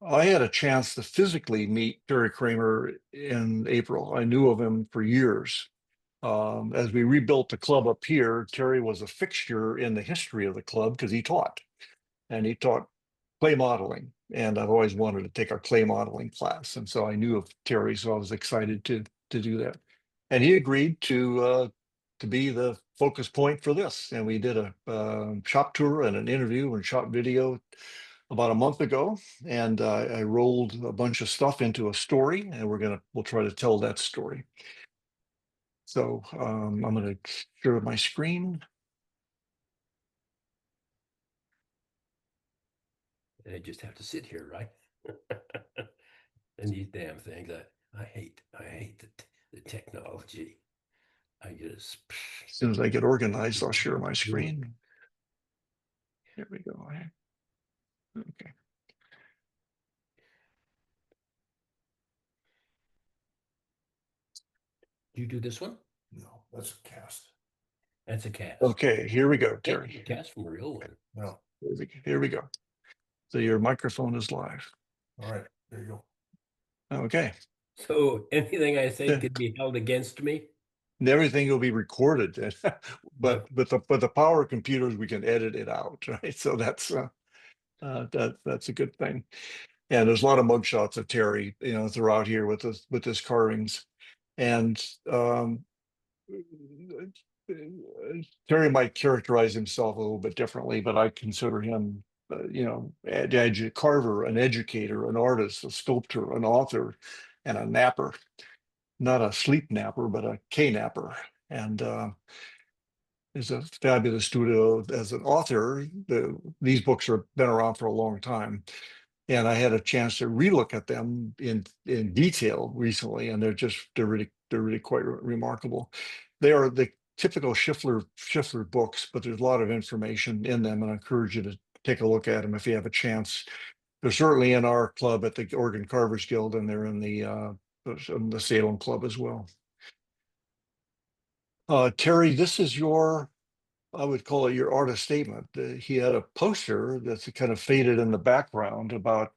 I had a chance to physically meet Terry Kramer in April. I knew of him for years. As we rebuilt the club up here, Terry was a fixture in the history of the club because he taught, and he taught clay modeling. And I've always wanted to take a clay modeling class. And so I knew of Terry, so I was excited to do that. And he agreed to be the focus point for this. And we did a shop tour and an interview and shop video about a month ago, and I rolled a bunch of stuff into a story, and we'll try to tell that story. So I'm gonna share my screen. And I just have to sit here, right? And these damn things, I hate the technology. I just As soon as I get organized, I'll share my screen. Here we go. Okay. You do this one? No, that's a cast. That's a cast. Okay, here we go, Hey, Terry. a cast from a real one. No. Here we go. So your microphone is live. All right, there you go. Okay. So anything I say Yeah. could be held against me? And everything will be recorded, but with the power computers, we can edit it out, right? So that's that's a good thing. And there's a lot of mugshots of Terry, throughout here with his carvings. And Terry might characterize himself a little bit differently, but I consider him, a carver, an educator, an artist, a sculptor, an author, and a napper. Not a sleep napper, but a K napper. And is a fabulous studio as an author. These books have been around for a long time, and I had a chance to relook at them in detail recently, and they're really quite remarkable. They are the typical Schiffler books, but there's a lot of information in them, and I encourage you to take a look at them if you have a chance. They're certainly in our club at the Oregon Carvers Guild, and they're in the Salem Club as well. Terry, this is I would call it your artist statement. He had a poster that's kind of faded in the background about,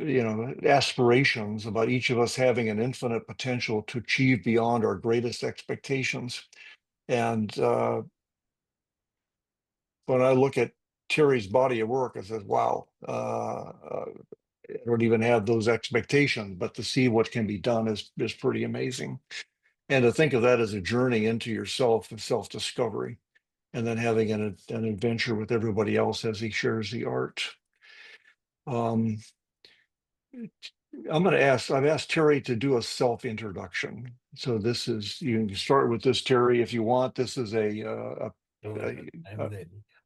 aspirations, about each of us having an infinite potential to achieve beyond our greatest expectations. And when I look at Terry's body of work, I said, wow, I don't even have those expectations, but to see what can be done is pretty amazing. And to think of that as a journey into yourself and self-discovery, and then having an adventure with everybody else as he shares the art. Um, I've asked Terry to do a self-introduction. So you can start with this, Terry, if you want. This is a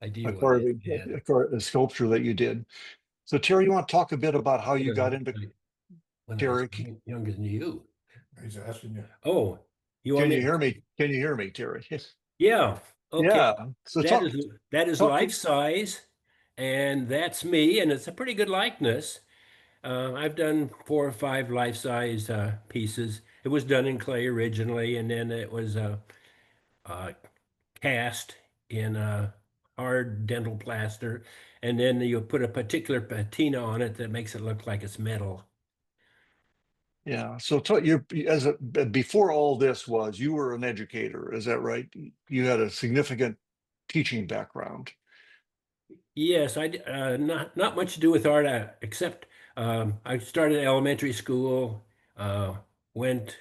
Idea what carving, it a sculpture that you did. So Terry, you want to talk a bit about how you got into when I was Terry? younger than you. He's asking you. Oh, you want Can me you to? hear me? Can you hear me, Terry? Yeah. Okay. Yeah. So That talk, is that is talk. life size, and that's me, and it's a pretty good likeness. I've done 4 or 5 life size pieces. It was done in clay originally, and then it was uh, cast in hard dental plaster, and then you put a particular patina on it that makes it look like it's metal. Yeah. So you before all this you were an educator, is that right? You had a significant teaching background. Yes, not much to do with art, except I started elementary school, went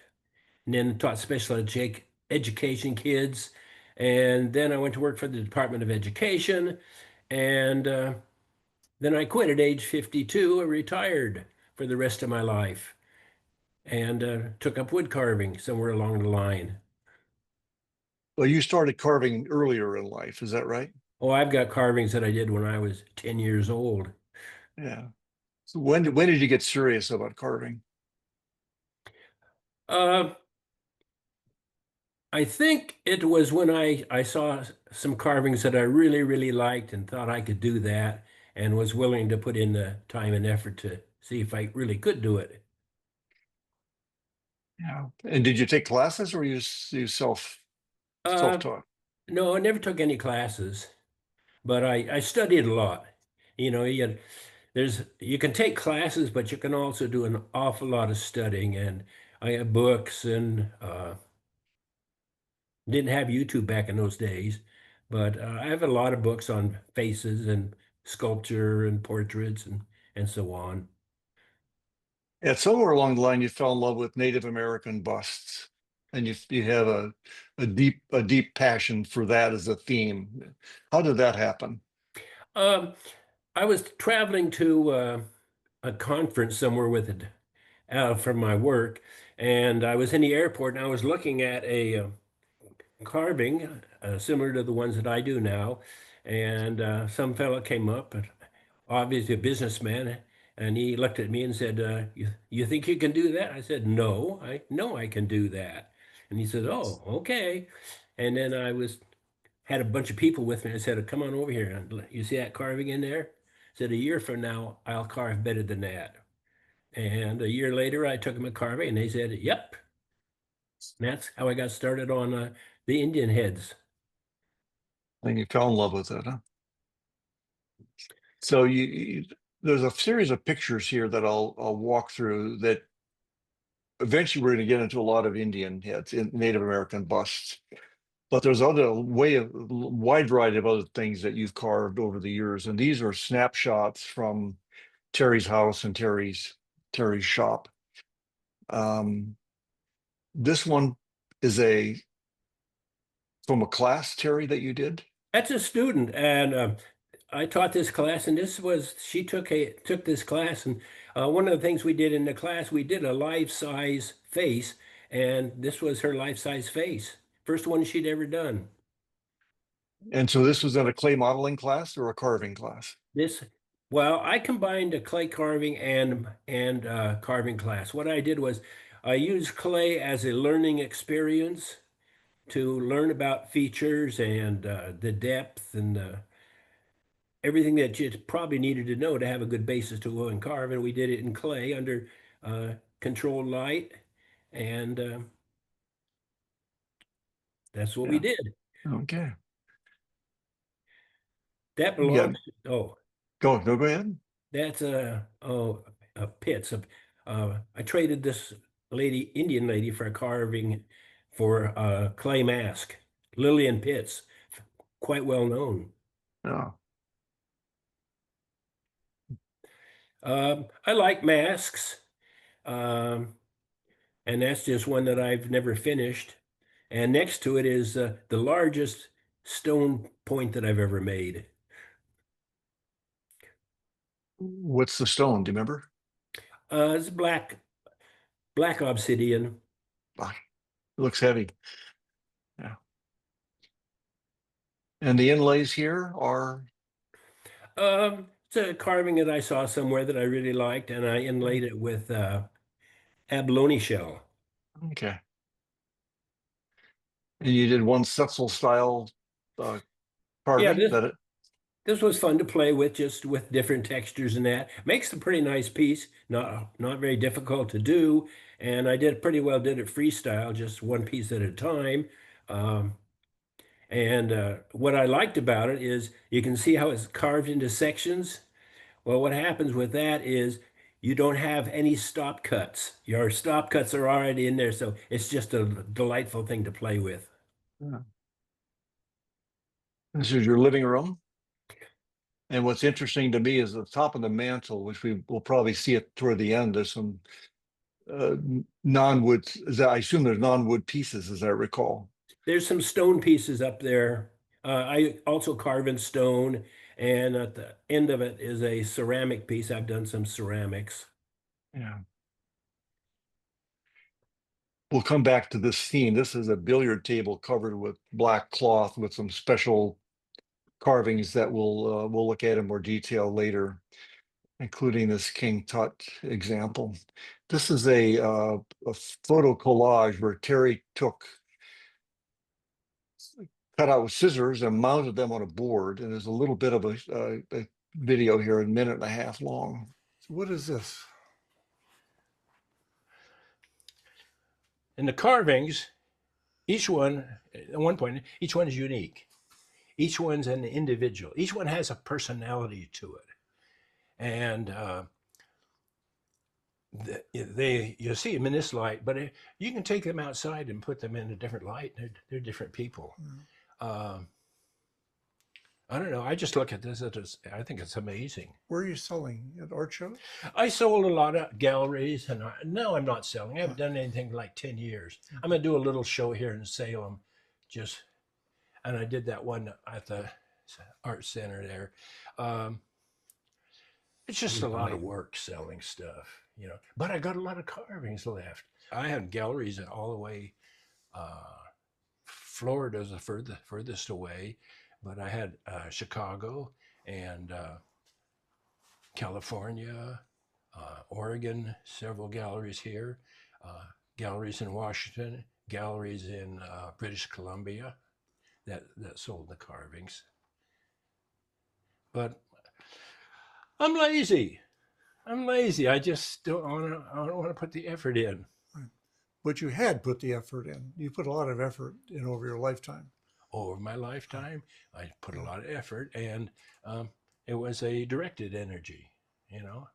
and then taught education kids, and then I went to work for the Department of Education, and then I quit at age 52. I retired for the rest of my life, and took up wood carving somewhere along the line. Well, you started carving earlier in life, is that right? Oh, I've got carvings that I did when I was 10 years old. Yeah. So when did you get serious about carving? Uh, I think it was when I saw some carvings that I really, really liked and thought I could do that and was willing to put in the time and effort to see if I really could do it. Yeah. And did you take classes or you Uh, self-taught? no, I never took any classes, but I studied a lot. You know, You can take classes, but you can also do an awful lot of studying. And I have books and didn't have YouTube back in those days, but I have a lot of books on faces and sculpture and portraits and so on. And somewhere along the line, you fell in love with Native American busts, and you have a deep passion for that as a theme. How did that happen? Um, I was traveling to a conference somewhere with it from my work, and I was in the airport and I was looking at a carving similar to the ones that I do now, and some fellow came up, and obviously a businessman, and he looked at me and said, "You think you can do that?" I said, "No, I know I can do that." And he said, "Oh, okay." And then I was had a bunch of people with me. I said, "Come on over here. And you see that carving in there?" I said, "A year from now, I'll carve better than that." And a year later, I took him a carving, and they said, "Yep." And that's how I got started on the Indian heads. And you fell in love with it, huh? So there's a series of pictures here that I'll walk through that eventually we're going to get into a lot of Indian heads, in Native American busts. But there's other wide variety of other things that you've carved over the years, and these are snapshots from Terry's house and Terry's shop. Um, this one is a from a class, Terry, that you did. That's a student, and I taught this class, and this was she took this class, and one of the things we did in the class, we did a life-size face, and this was her life-size face, first one she'd ever done. And so this was in a clay modeling class or a carving class? This, well, I combined a clay carving and carving class. What I did was I used clay as a learning experience to learn about features and the depth and everything that you probably needed to know to have a good basis to go and carve. And we did it in clay under controlled light, and that's what we Yeah. did. Okay. That Yeah. belongs. Oh, Go ahead. that's a pits. I traded this lady, Indian lady, for a carving for a clay mask. Lillian Pitts, quite well known. Yeah. I like masks, um, and that's just one that I've never finished. And next to it is the largest stone point that I've ever made. What's the stone? Do you remember? It's black obsidian. Ah, it looks heavy. Yeah. And the inlays here are It's a carving that I saw somewhere that I really liked, and I inlaid it with abalone shell. okay. And you did one Setzel style uh, Yeah, carving that it. this was fun to play with, just with different textures and that. Makes a pretty nice piece, not very difficult to do. And I did pretty well, did it freestyle, just one piece at a time. Um, and what I liked about it is you can see how it's carved into sections. Well, what happens with that is you don't have any stop cuts. Your stop cuts are already in there, so it's just a delightful thing to play with. Yeah. This is your living room. And what's interesting to me is the top of the mantle, which we will probably see it toward the end. There's some uh, non-wood. I assume there's non-wood pieces, as I recall. There's some stone pieces up there. I also carve in stone, and at the end of it is a ceramic piece. I've done some ceramics. Yeah. We'll come back to this theme. This is a billiard table covered with black cloth with some special carvings that we'll look at in more detail later, including this King Tut example. This is a photo collage where Terry cut out with scissors and mounted them on a board. And there's a little bit of a video here, a minute and a half long. So what is this? And the carvings, each one, at one point, each one is unique. Each one's an individual. Each one has a personality to it. and you see them in this light, but you can take them outside and put them in a different light. They're different people. I don't know. I just look at this as I think it's amazing. Where are you selling? At art shows? I sold a lot of galleries, and now I'm not selling. I haven't done anything for like 10 years. I'm gonna do a little show here in Salem, and I did that one at the art center there. It's just a lot of work selling stuff, you know. But I got a lot of carvings left. I have galleries all the way. Florida's the furthest away, but I had Chicago and California, Oregon, several galleries here, galleries in Washington, galleries in British Columbia that sold the carvings. But I'm lazy. I just don't want to put the effort in. But you had put the effort in. You put a lot of effort in over your lifetime. Over my lifetime, I put a lot of effort, and it was a directed energy, you know.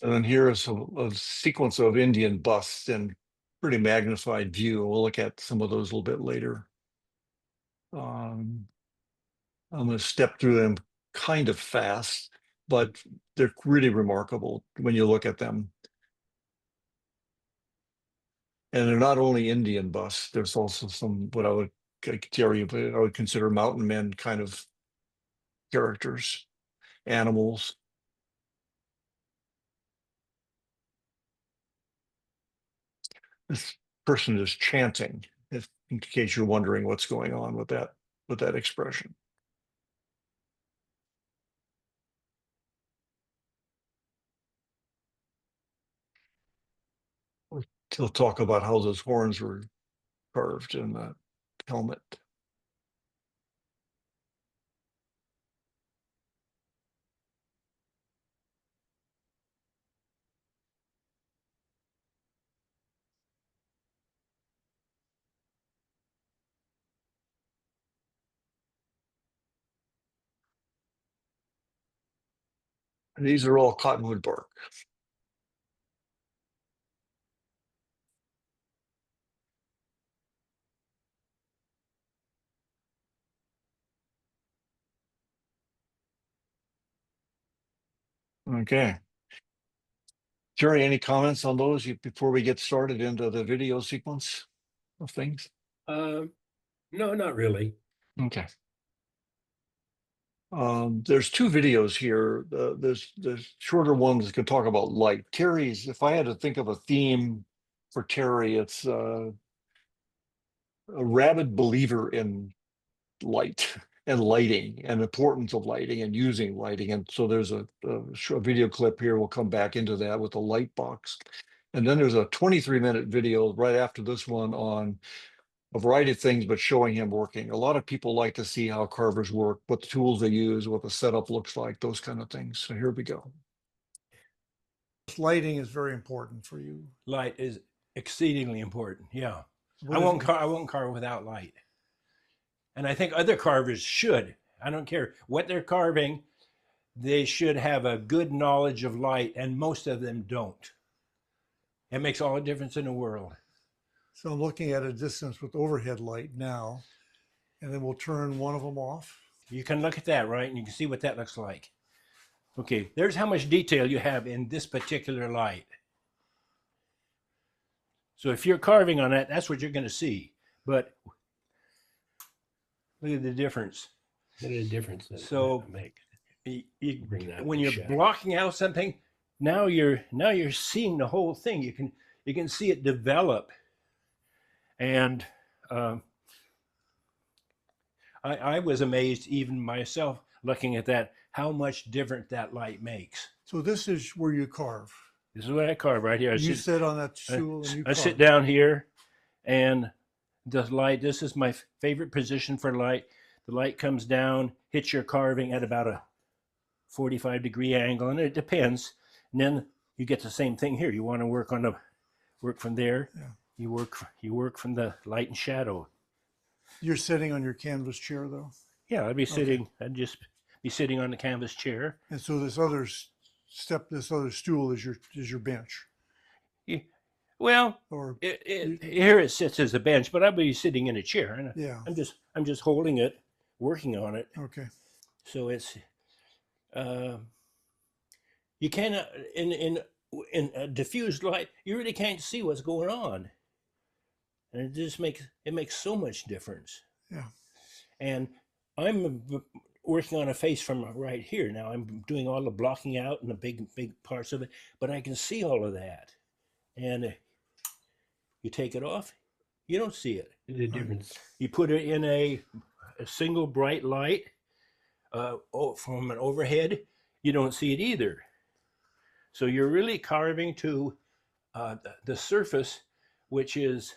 And then here is a sequence of Indian busts in pretty magnified view. We'll look at some of those a little bit later. I'm going to step through them kind of fast, but they're really remarkable when you look at them. And they're not only Indian busts, there's also some what I would consider mountain men kind of characters, animals. This person is chanting, in case you're wondering what's going on with that expression. He'll talk about how those horns were carved in the helmet. And these are all cottonwood bark. Okay. Jerry, any comments on those before we get started into the video sequence of things? No, not really. Okay. There's two videos here. There's shorter ones that can talk about light. Terry's, if I had to think of a theme for Terry, it's a rabid believer in light and lighting and importance of lighting and using lighting. And so there's a short video clip here. We'll come back into that with the light box. And then there's a 23-minute video right after this one on a variety of things, but showing him working. A lot of people like to see how carvers work, what the tools they use, what the setup looks like, those kind of things. So here we go. Lighting is very important for you. Light is exceedingly important. Yeah. What I is won't it? I won't carve without light. And I think other carvers should. I don't care what they're carving, they should have a good knowledge of light, and most of them don't. It makes all the difference in the world. So I'm looking at a distance with overhead light now, and then we'll turn one of them off. You can look at that, right? And you can see what that looks like. Okay, there's how much detail you have in this particular light. So if you're carving on that, that's what you're going to see. But look at the difference. What a difference that So make. when to you're shadow. blocking out something, now you're seeing the whole thing. You can see it develop, and I was amazed even myself looking at that, how much different that light makes. So this is where you carve. This is what I carve right here. You sit on that stool and you I carve. sit down here, and the light, this is my favorite position for light. The light comes down, hits your carving at about a 45-degree angle, and it depends. And then you get the same thing here. You want to work from there. Yeah. You work from the light and shadow. You're sitting on your canvas chair though. Yeah, I'd be Okay. sitting. I'd just be sitting on the canvas chair. And so this other this other stool is your bench, Yeah. Well, or here it sits as a bench, but I'd be sitting in a chair, and yeah. I'm just holding it, working on it. Okay. So it's you cannot in a diffused light, you really can't see what's going on, and it just makes so much difference. Yeah. And I'm working on a face from right here now. I'm doing all the blocking out and the big parts of it, but I can see all of that. And you take it off, you don't see it. The difference. You put it in a single bright light from an overhead, you don't see it either. So you're really carving to the surface, which is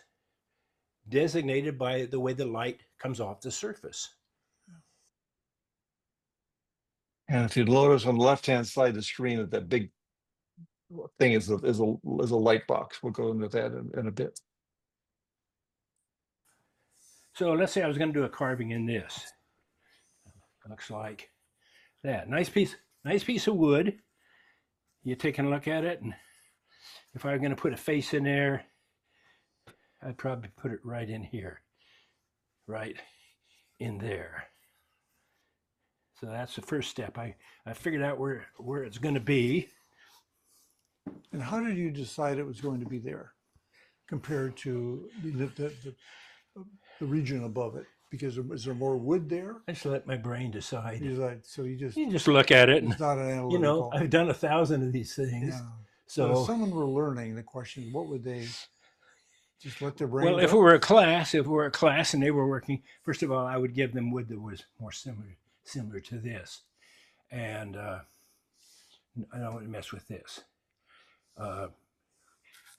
designated by the way the light comes off the surface. And if you notice on the left-hand side of the screen, that big thing is a light box. We'll go into that in a bit. So let's say I was going to do a carving in this. Looks like that. Nice piece of wood. You're taking a look at it, and if I were going to put a face in there, I'd probably put it right in here, right in there. So that's the first step. I figured out where it's going to be. And how did you decide it was going to be there compared to the region above it? Because is there more wood there? I just let my brain decide. So you just look at it, and it's not an analytical. you know, I've done 1,000 of these things. Yeah. So if someone were learning, the question, what would they just let their brain? Well, if it were a class, and they were working, first of all, I would give them wood that was more similar to this, and I don't want to mess with this. And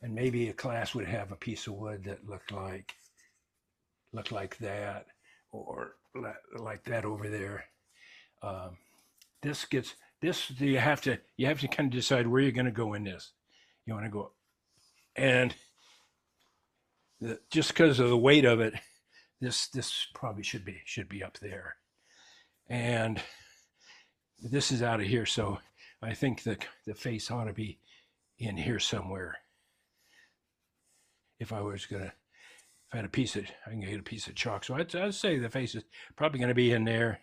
maybe a class would have a piece of wood that looked like that, or like that over there. You have to kind of decide where you're going to go in this. You want to go, and just because of the weight of it, this probably should be up there, and this is out of here. So I think the face ought to be in here somewhere. If I had a piece of, I can get a piece of chalk. So I'd say the face is probably going to be in there.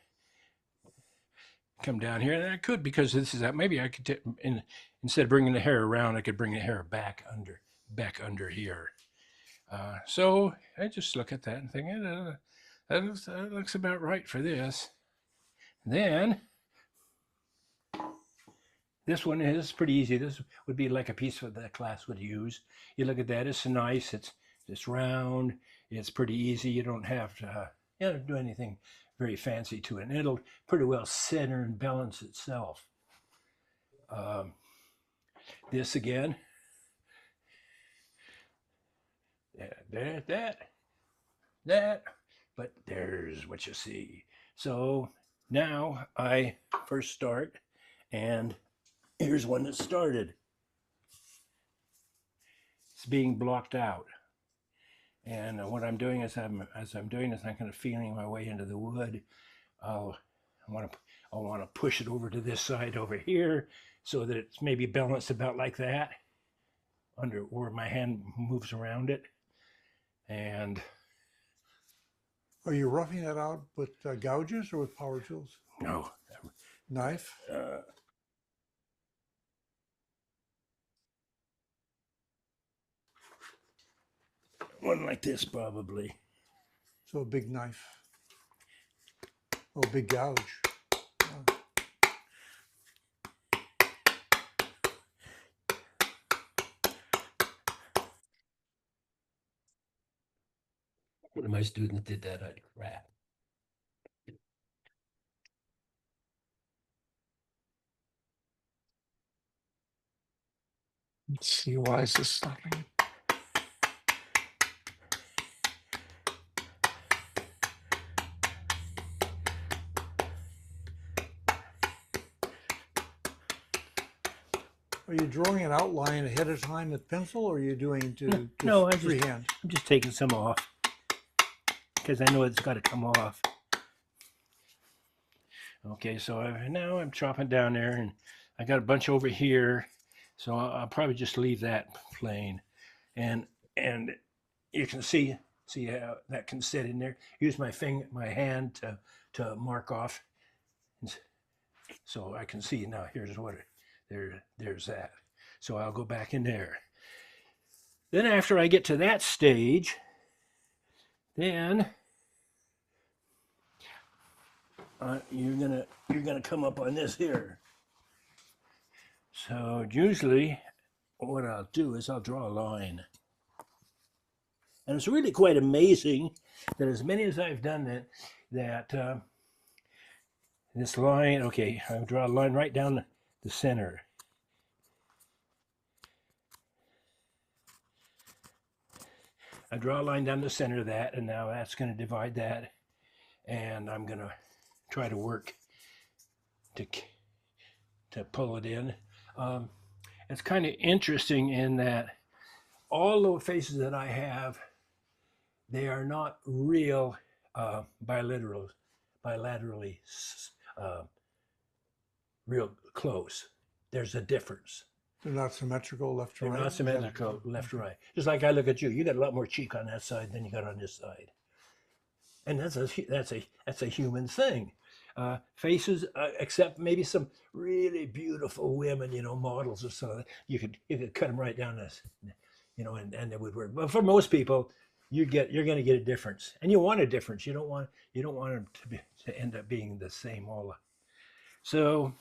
Come down here, and I could, because this is that. Maybe I could instead of bringing the hair around, I could bring the hair back under here. So I just look at that and think, that looks about right for this. Then this one is pretty easy. This would be like a piece that the class would use. You look at that; it's nice. It's round. It's pretty easy. You don't have to do anything very fancy to it, and it'll pretty well center and balance itself. This again, that, but there's what you see. So now I first start, and here's one that started. It's being blocked out. And what I'm doing is, as I'm doing this, I'm kind of feeling my way into the wood. I want to push it over to this side over here, so that it's maybe balanced about like that, under where my hand moves around it. And are you roughing that out with gouges or with power tools? no, Knife. One like this probably. So a big knife. Oh, a big gouge. One of my students did that at crap. Let's see, why is this stopping? Are you drawing an outline ahead of time with pencil, or are you doing No, freehand? I'm just taking some off, because I know it's got to come off. Okay, so now I'm chopping down there, and I got a bunch over here, so I'll probably just leave that plain, and you can see how that can sit in there. Use my hand to mark off, so I can see now. Here's what there's that. So I'll go back in there. Then after I get to that stage, then you're gonna come up on this here. So usually what I'll do is I'll draw a line. And it's really quite amazing that as many as I've done that this line, okay, I'll draw a line right down the center. I draw a line down the center of that, and now that's going to divide that, and I'm going to try to work to pull it in. It's kind of interesting in that all the faces that I have, they are not real bilaterally real close. There's a difference. They're not symmetrical left to They're right. not symmetrical left to right. Just like I look at you, you got a lot more cheek on that side than you got on this side, and that's a human thing. Faces, except maybe some really beautiful women, models or something. You could cut them right down this, and it would work. But for most people, you're going to get a difference, and you want a difference. You don't want them to end up being the same all. So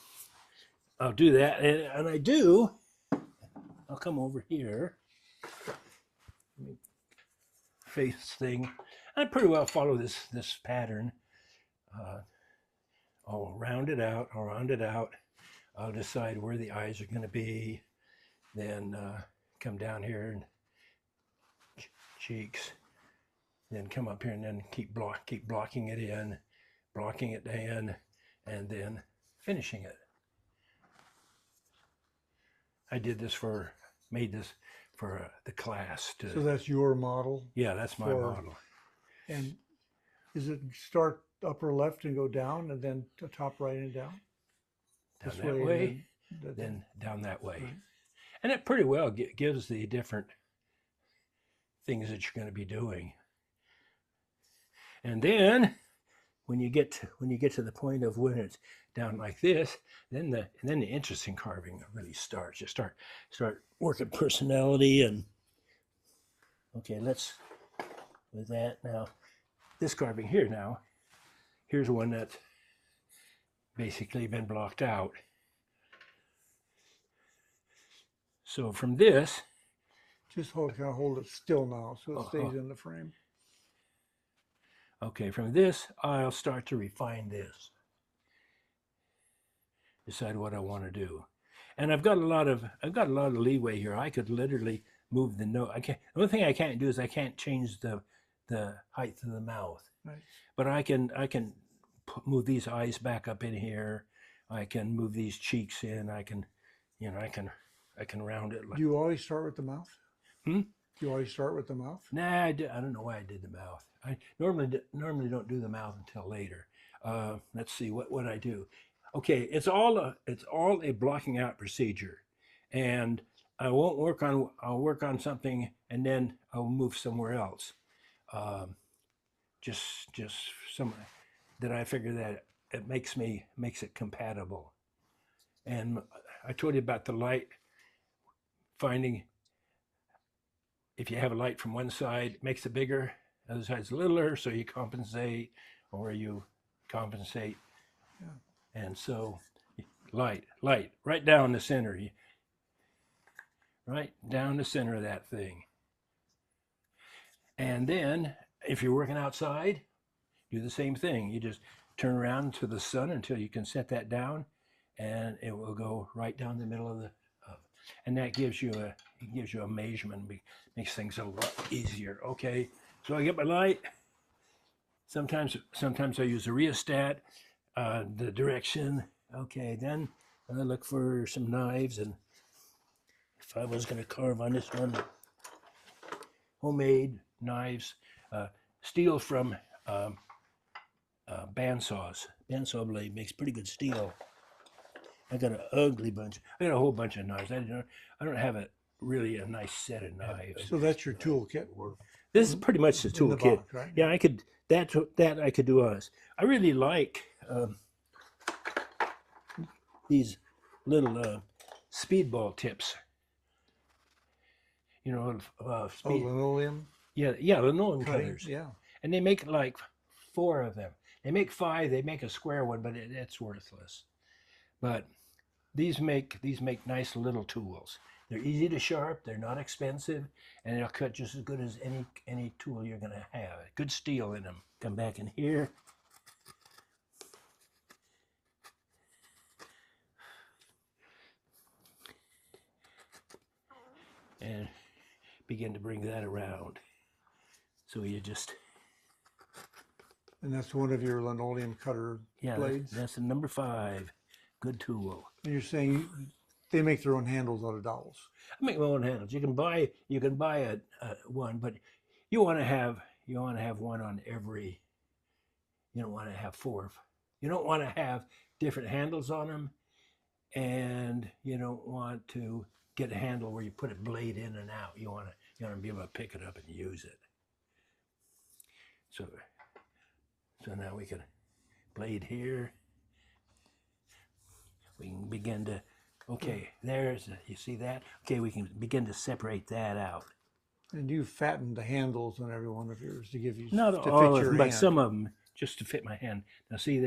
I'll do that, and I do. I'll come over here. Face thing. I pretty well follow this pattern. I'll round it out. I'll decide where the eyes are going to be. Then come down here and cheeks. Then come up here and then keep blocking it in, and then finishing it. I made this for the class. So that's your model? Yeah, that's my model. And is it start upper left and go down, and then to top right and down? Down that way, then down that way. Right. And it pretty well gives the different things that you're going to be doing. And then when you get to the point of when it's down like this, then the interesting carving really starts. You start working personality, and okay, let's with that now. This carving here now, here's one that's basically been blocked out. So from this, just hold it still now so it stays in the frame. Okay, from this, I'll start to refine this. Decide what I want to do. And I've got a lot of leeway here. I could literally move the nose. The only thing I can't do is I can't change the height of the mouth. Right. But I can move these eyes back up in here. I can move these cheeks in. I can round it. Do you always start with the mouth? Hmm? Do you always start with the mouth? Nah, I don't know why I did the mouth. I normally don't do the mouth until later. Let's see what I do. Okay, it's all a blocking out procedure, and I'll work on something, and then I'll move somewhere else. Just some that I figure that it makes it compatible. And I told you about the light, finding if you have a light from one side, it makes it bigger, the other side's littler, so you compensate, or you compensate. Yeah. And so light, right down the center, right down the center of that thing. And then if you're working outside, do the same thing. You just turn around to the sun until you can set that down, and it will go right down the middle of and that gives you a measurement, makes things a lot easier. Okay, so I get my light. Sometimes I use a rheostat, the direction. Okay, then I look for some knives, and if I was going to carve on this one, homemade knives, steel from bandsaws. Bandsaw blade makes pretty good steel. I got an ugly bunch. I got a whole bunch of knives. I don't have a nice set of knives. So that's your toolkit This is pretty much the in the toolkit. box, right? Yeah, I could that I could do us. I really like these little speedball tips. You know, Oh, speed. linoleum Yeah, linoleum cutting. cutters. Yeah. And they make like 4 of them. They make 5. They make a square one, but it's worthless. But these make nice little tools. They're easy to sharp. They're not expensive, and they'll cut just as good as any tool you're gonna have. Good steel in them. Come back in here. And begin to bring that around. So you just And that's one of your linoleum cutter blades. that's the number 5. Good tool. And you're saying they make their own handles out of dowels. I make my own handles. You can buy a one, but you want to have one on every. You don't want to have 4. You don't want to have different handles on them, and you don't want to get a handle where you put a blade in and out. You want to be able to pick it up and use it. So now we can blade here. We can begin to. Okay, you see that? Okay, we can begin to separate that out. And you fattened the handles on every one of yours to give you Not to all fit of your them, but hand. some of them just to fit my hand. Now see,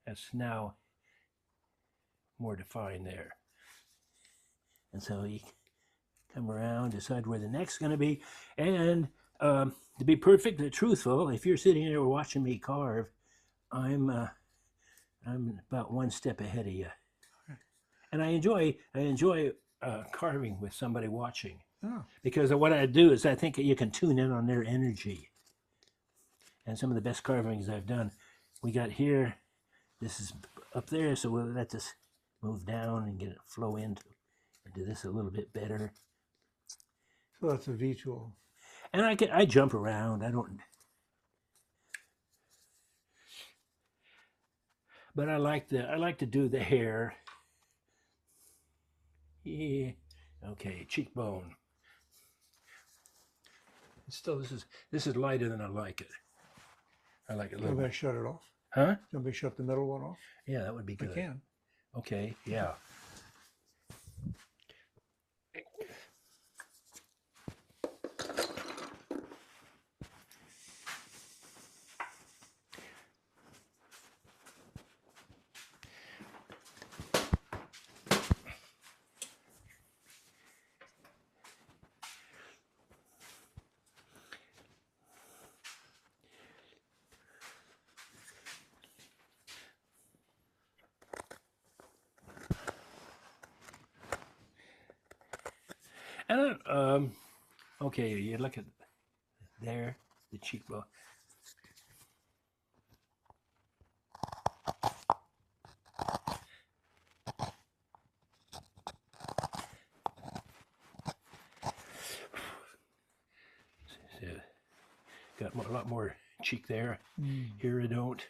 that's now more defined there. And so you come around, decide where the neck's going to be. And to be perfectly truthful, if you're sitting here watching me carve, I'm about 1 step ahead of you. And I enjoy carving with somebody watching. Oh. Because what I do is I think you can tune in on their energy. And some of the best carvings I've done, we got here, this is up there, so we'll let this move down and get it flow into this a little bit better. So that's a V tool. And I jump around. But I like to do the hair. Yeah. Okay, cheekbone. Still, this is lighter than I like it. I like it a little Somebody bit. shut it off. Huh? Somebody shut the middle one off. Yeah, that would be I good. can. Okay, yeah. And okay, you look at there, the cheekbone. Got a lot more cheek there. Here I don't.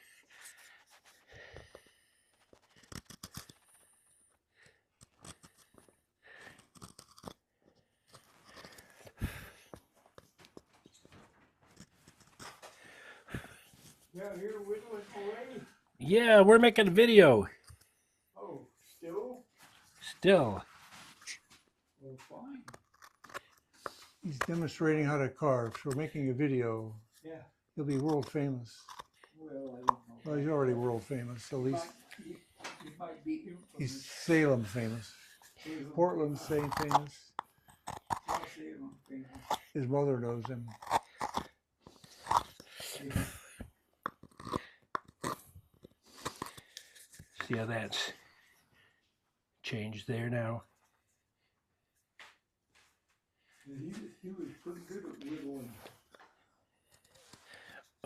Yeah, you're whittling away. Yeah, we're making a video. Oh, still? Still. Well, fine. He's demonstrating how to carve. So we're making a video. Yeah. He'll be world famous. Well, I don't know. Well, he's already world famous. At least You might be infamous. he's Salem famous. Salem. Portland, same famous. Yeah, Salem famous. His mother knows him. See how that's changed there now? He was pretty good at whittling.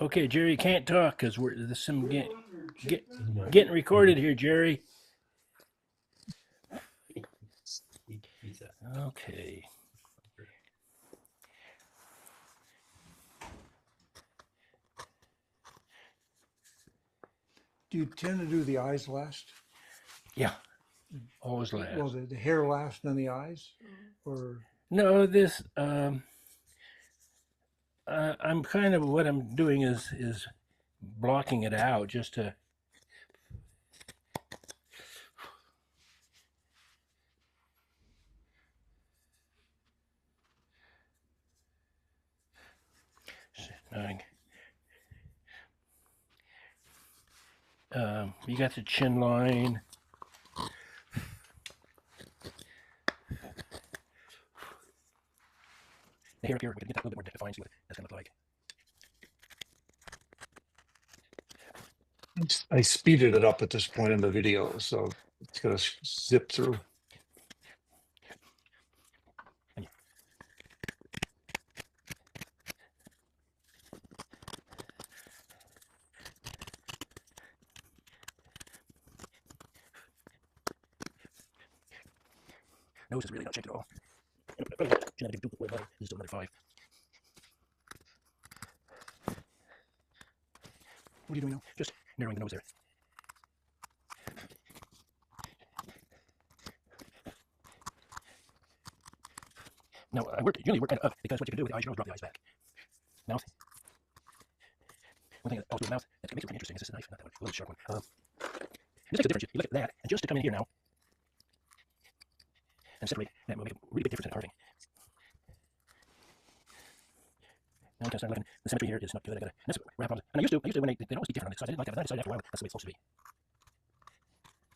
Okay, Jerry, you can't talk because there's some getting recorded here, Jerry. Okay. Do you tend to do the eyes last? Yeah, always last. Well, the hair last, then the eyes, or No, this I'm kind of what I'm doing is blocking it out just to. You got the chin line. The hair up here, we can get that a little bit more defined, see what that's going to look like. I speeded it up at this point in the video, so it's gonna zip through. Nose is really not shaped at all. Genetic duplicate letter is still another 5. What are you doing now? Just narrowing the nose there. Now, I usually work kind of up because what you can do with the eyes, you can always drop the eyes back. Mouth. One thing that I also do with the mouth that makes it pretty interesting is this knife, not that one, a little sharp one. This makes a difference. You look at that, and just to come in here now and separate, that will make a really big difference in the carving. Now I'm kind of starting looking. The symmetry here is not good. I gotta. That's wrap on. And I used to when they'd always be different on this side. I didn't like that, but then I decided after a while that's the way it's supposed to be.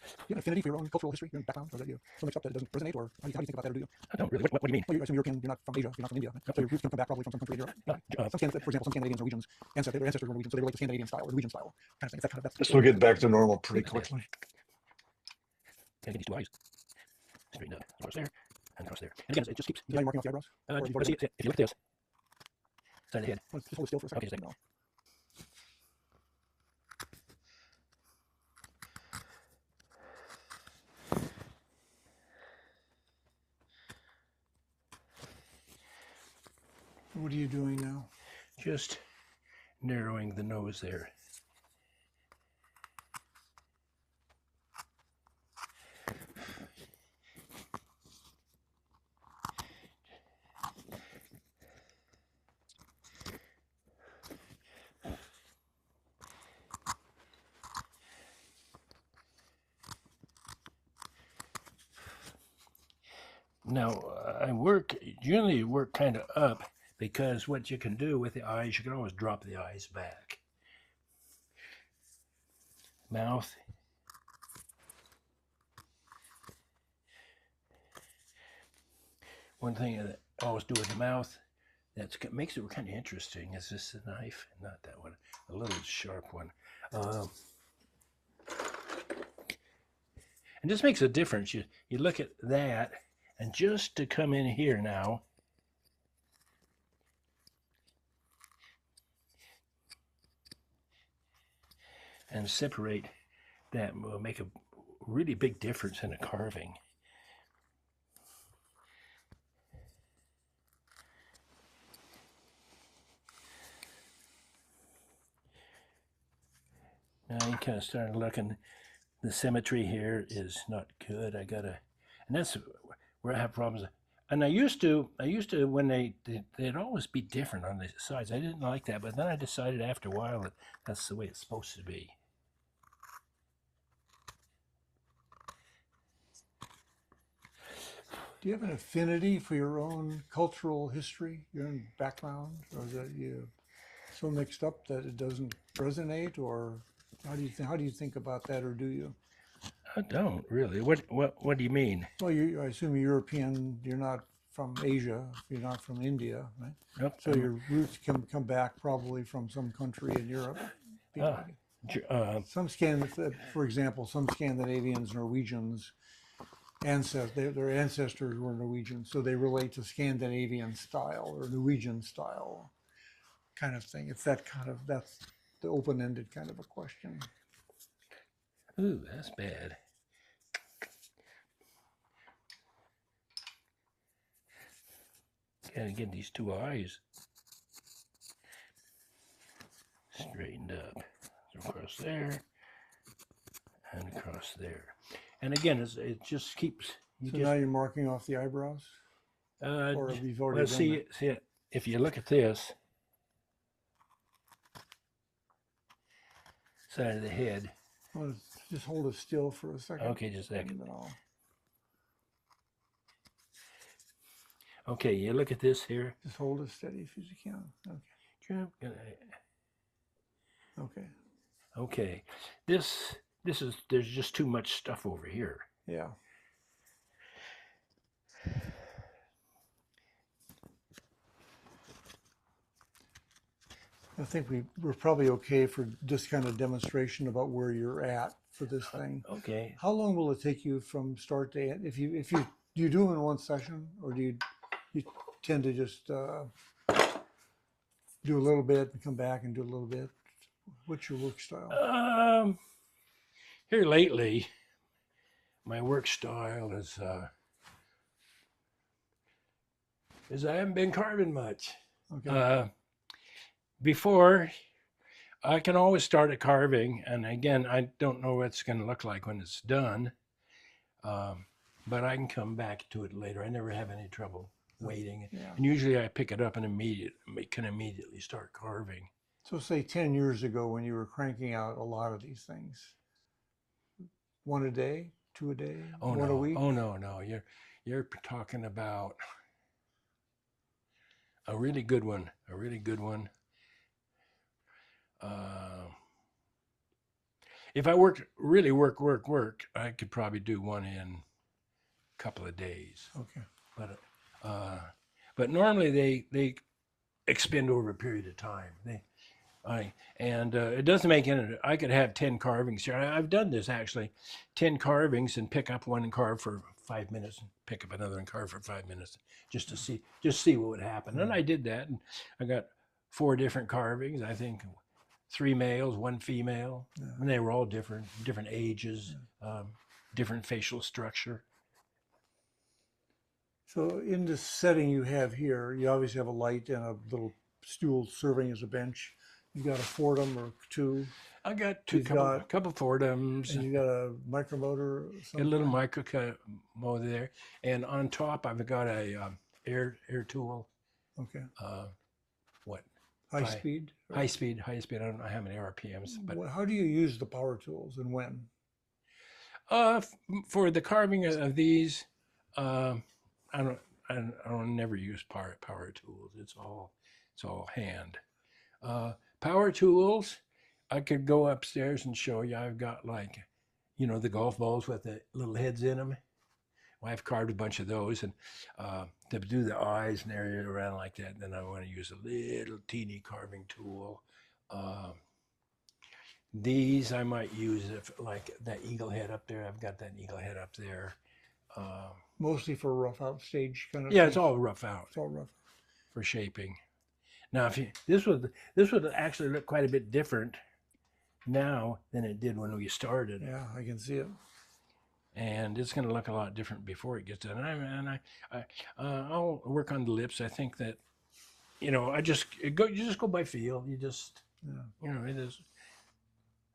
do you have an affinity for your own cultural history, your own background, or that you so mixed up that it doesn't resonate, or how do you think about that, or do you? I don't really. What do you mean? Well, you're European. You're not from Asia. You're not from India. So your roots come back probably from some country in Europe. For example, some Scandinavians, Norwegians, their ancestors were Norwegian, so they relate to Scandinavian style or Norwegian style kind of thing. Is that kind of that's. This will get back to normal pretty quickly. Gotta get these 2 eyes straightened up across there and across there. And again, it just keeps. Are you marking off the eyebrows? See, if you look at this side of the head. Just hold it still for a second. Okay, just a second. No. What are you doing now? Just narrowing the nose there. Now, I generally work kind of up because what you can do with the eyes, you can always drop the eyes back. Mouth. One thing that I always do with the mouth that makes it kind of interesting is this the knife, not that one, a little sharp one. And this makes a difference. You look at that, and just to come in here now, and separate, that will make a really big difference in the carving. Now you kind of start looking, the symmetry here is not good. I gotta, and that's where I have problems. And I used to when they'd always be different on the sides. I didn't like that, but then I decided after a while that that's the way it's supposed to be. Do you have an affinity for your own cultural history, your own background, or is that you so mixed up that it doesn't resonate, or how do you think about that, or do you? I don't really. What do you mean? Well, I assume you're European. You're not from Asia. You're not from India, right? Nope. So your roots come back probably from some country in Europe. Some for example, some Scandinavians, Norwegians, their ancestors were Norwegian, so they relate to Scandinavian style or Norwegian style kind of thing. It's that's the open-ended kind of a question. Ooh, that's bad. Gotta get these 2 eyes straightened up. So across there, and across there. And again, it just keeps. You So just, now you're marking off the eyebrows? Or have you already well, done see, that? see it. If you look at this side of the head. Well, just hold it still for a second. Okay, just a second. and then I'll- Okay, you look at this here. Just hold it steady if you can. Okay. Okay. Okay, this is, there's just too much stuff over here. Yeah. I think we're probably okay for this kind of demonstration about where you're at for this thing. Okay, How long will it take you from start to end? If you do you do in one session, or do you tend to just do a little bit and come back and do a little bit? What's your work style? here lately, my work style is I haven't been carving much. Okay. Before, I can always start a carving, and again, I don't know what it's going to look like when it's done, but I can come back to it later. I never have any trouble waiting, Yeah. and usually I pick it up and can immediately start carving. So say 10 years ago when you were cranking out a lot of these things, one a day, two a day, Oh one no! a week? Oh no! You're talking about a really good one. A really good one. If I really work, I could probably do one in a couple of days. Okay. But normally they expend over a period of time. It doesn't make any. I could have 10 carvings here. I've done this actually, 10 carvings and pick up one and carve for 5 minutes, and pick up another and carve for 5 minutes, just to see what would happen. And I did that, and I got 4 different carvings. I think 3 males, 1 female, and they were all different ages, different facial structure. So in this setting you have here, you obviously have a light and a little stool serving as a bench. You got a Fordham or 2, I got You've got- couple Fordhams, and you got a micromotor. a little micro motor there, and on top I've got a air tool. Okay. What? High speed. High speed. I don't know how many RPMs, but How do you use the power tools and when? for the carving of these, I don't never use power tools. It's all hand. Power tools, I could go upstairs and show you. I've got the golf balls with the little heads in them. Well, I've carved a bunch of those, and to do the eyes and area around like that, then I want to use a little teeny carving tool. These I might use if like that eagle head up there. I've got that eagle head up there. Mostly for rough out stage kind of. Yeah, thing? it's all rough out It's all rough. for shaping. Now, this would actually look quite a bit different now than it did when we started. Yeah, I can see it. And it's going to look a lot different before it gets done. I'll work on the lips. I think that, you just go by feel. You just, it is.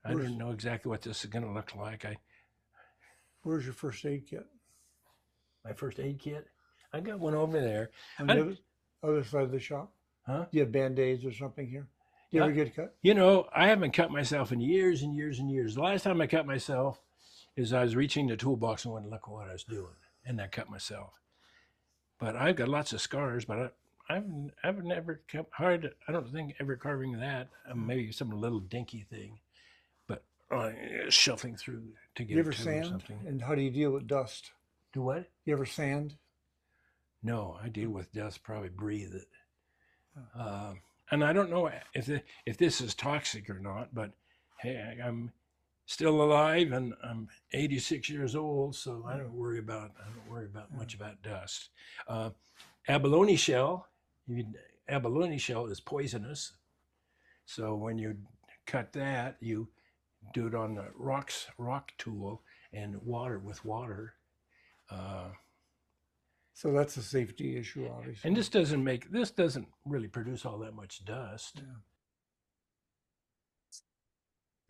I don't know exactly what this is going to look like. Where's your first aid kit? My first aid kit, I got one over there. On the other side of the shop? Huh? Do you have Band-Aids or something here? Do you ever get cut? I haven't cut myself in years and years and years. The last time I cut myself is I was reaching the toolbox and went, look what I was doing. And I cut myself. But I've got lots of scars, but I've never kept hard. I don't think ever carving that. Maybe some little dinky thing, but shuffling through to get You ever it to or sand? something. And how do you deal with dust? Do what? You ever sand? No, I deal with dust, probably breathe it. And I don't know if this is toxic or not, but hey, I'm still alive and I'm 86 years old, so I don't worry about much about dust. Abalone shell is poisonous, so when you cut that, you do it on the rock tool and with water. So that's a safety issue, obviously. And this doesn't really produce all that much dust.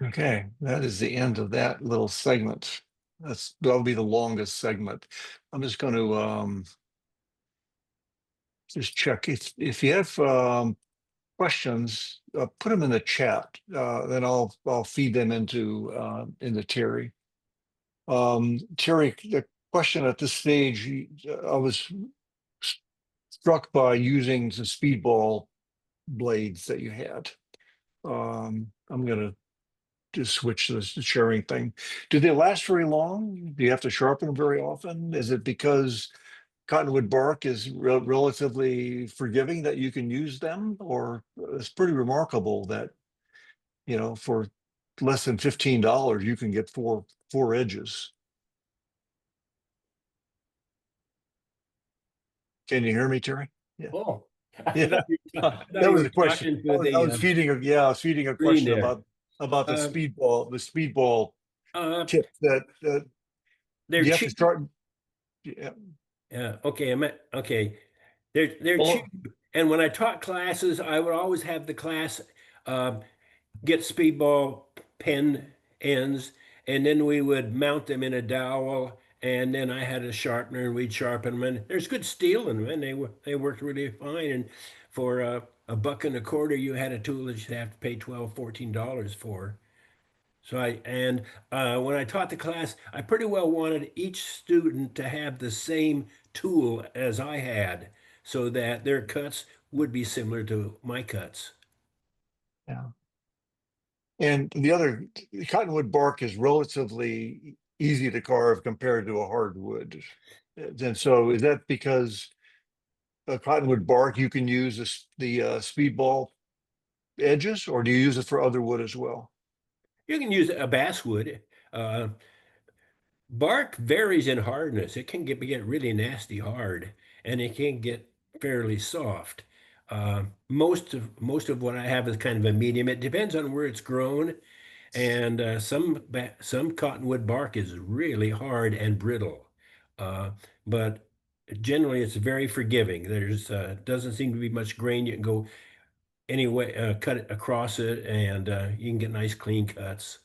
Okay, that is the end of that little segment. That'll be the longest segment. I'm just going to just check if you have questions, put them in the chat. Then I'll feed them into Terry. Terry, the question at this stage, I was struck by using the speedball blades that you had. I'm gonna just switch this to sharing thing. Do they last very long? Do you have to sharpen them very often? Is it because cottonwood bark is relatively forgiving that you can use them, or it's pretty remarkable that for less than $15 you can get four edges. Can you hear me, Terry? Yeah. Oh, Yeah. I thought That you was were the question. talking I to was, I was the feeding a yeah, I was feeding a screen question there. about the Um, speedball uh, tip that they're you have to cheap. start. Yeah. Yeah. Okay. Okay. They're cheap. Oh, And when I taught classes, I would always have the class get speedball pen ends, and then we would mount them in a dowel, and then I had a sharpener, and we'd sharpen them. And there's good steel in them, and they worked really fine. And for a buck and a quarter, you had a tool that you'd have to pay $12, $14 for. So when I taught the class, I pretty well wanted each student to have the same tool as I had, so that their cuts would be similar to my cuts. yeah. And the cottonwood bark is relatively easy to carve compared to a hardwood. And so is that because a cottonwood bark you can use the speedball edges, or do you use it for other wood as well? You can use a basswood. Uh, Bark varies in hardness. It can get really nasty hard, and it can get fairly soft. Most of what I have is kind of a medium. It depends on where it's grown, and some cottonwood bark is really hard and brittle, but generally it's very forgiving. There's doesn't seem to be much grain. You can go any way, cut it across it, and you can get nice clean cuts.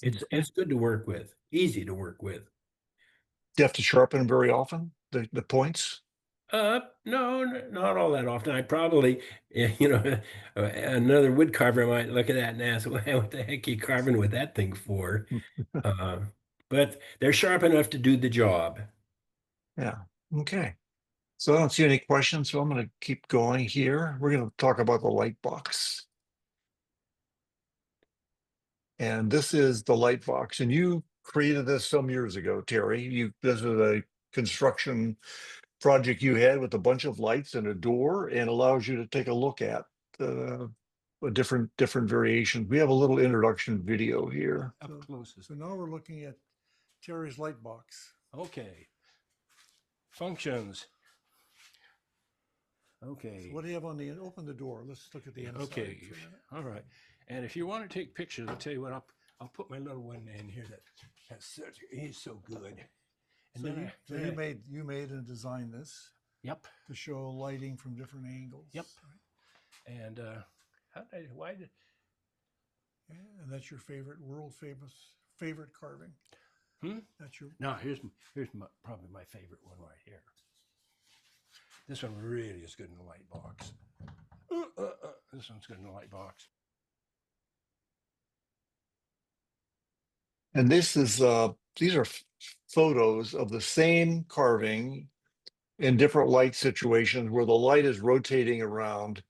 Okay. It's good to work with, easy to work with. Do you have to sharpen them very often, the points? No, not all that often. I probably, another wood carver might look at that and ask, well, what the heck are you carving with that thing for? Uh, but they're sharp enough to do the job. Yeah. Okay. So I don't see any questions, so I'm going to keep going here. We're going to talk about the light box. And this is the light box. And you created this some years ago, Terry. This was a construction project you had with a bunch of lights and a door, and allows you to take a look at different variations. We have a little introduction video here. Up closest. So now we're looking at Terry's light box. Okay. Functions. Okay. So what do you have on the, open the door. Let's look at the inside. Okay. for a minute. All right. And if you want to take pictures, I'll tell you what, I'll put my little one in here he's so good. And So then you made and designed this yep. to show lighting from different angles. Yep. And why did Yeah, and that's your world famous favorite carving. That's your no, here's probably my favorite one right here. This one really is good in the light box. This one's good in the light box. And these are photos of the same carving in different light situations where the light is rotating around,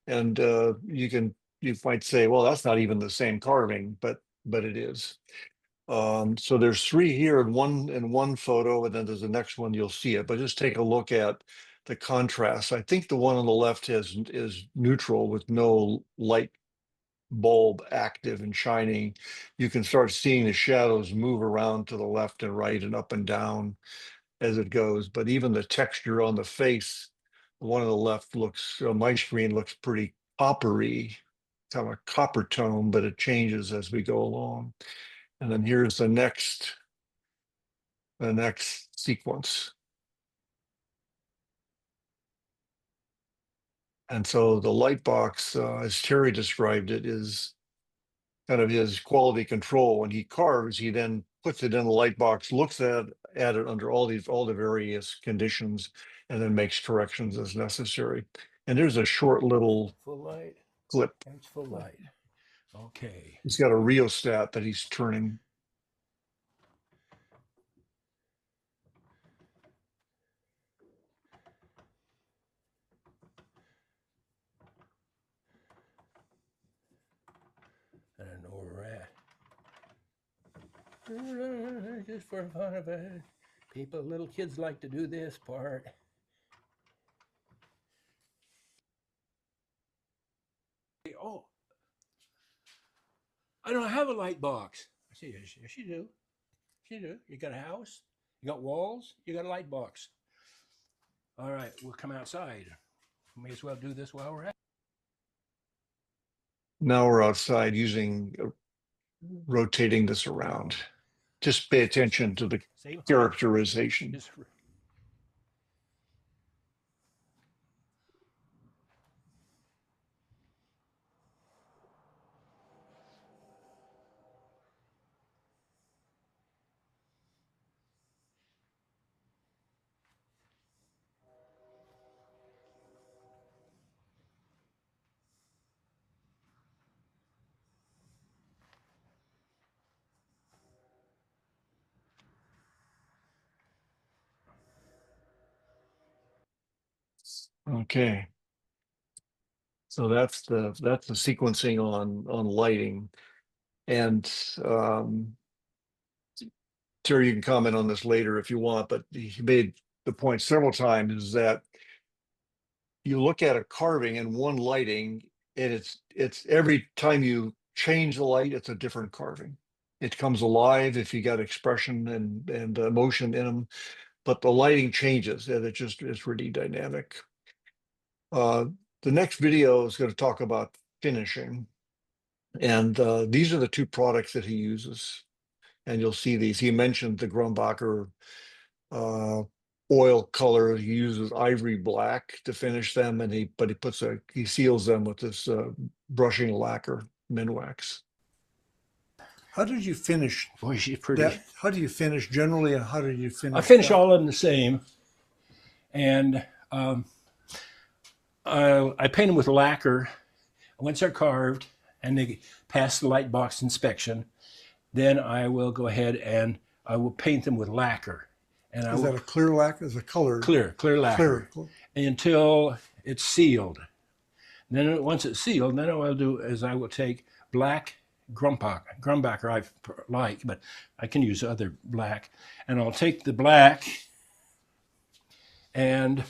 and you might say, well, that's not even the same carving, but it is. So there's three here in one photo, and then there's the next one, you'll see it. But just take a look at the contrast. I think the one on the left is neutral with no light bulb active and shining. You can start seeing the shadows move around to the left and right and up and down as it goes. But even the texture on the face, the one on the left looks, my screen looks pretty coppery, kind of a copper tone, but it changes as we go along. And then here's the next sequence. And so the light box, as Terry described it, is kind of his quality control. When he carves, he then puts it in a light box, looks at it under all the various conditions, and then makes corrections as necessary. And there's a short little Full light. clip. It's full light. Okay. He's got a rheostat that he's turning. I don't know where we're at. Just for fun of it. Little kids like to do this part. Oh, I don't have a light box. I say, yes, you do. Yes, you do. You got a house, you got walls, you got a light box. All right, we'll come outside. May as well do this while we're at it. Now we're outside rotating this around. Just pay attention to the Same height. characterization. Just Okay. So that's the sequencing on lighting. And Terry, you can comment on this later if you want, but he made the point several times is that you look at a carving in one lighting, and it's every time you change the light, it's a different carving. It comes alive if you got expression and emotion in them, but the lighting changes, and it's really dynamic. The next video is going to talk about finishing, and these are the two products that he uses, and you'll see these. He mentioned the Grumbacher oil color. He uses ivory black to finish them, and he seals them with this brushing lacquer, Minwax. How did you finish boy, she's pretty. that? How do you finish generally, and how did you finish? I finish that? all of them the same, and I paint them with lacquer. Once they're carved and they pass the light box inspection, then I will go ahead and I will paint them with lacquer. And Is that a clear lacquer? Is a color? clear lacquer Clear. until it's sealed. Then once it's sealed, then what I'll do is I will take black Grumbacher I like, but I can use other black, and I'll take the black and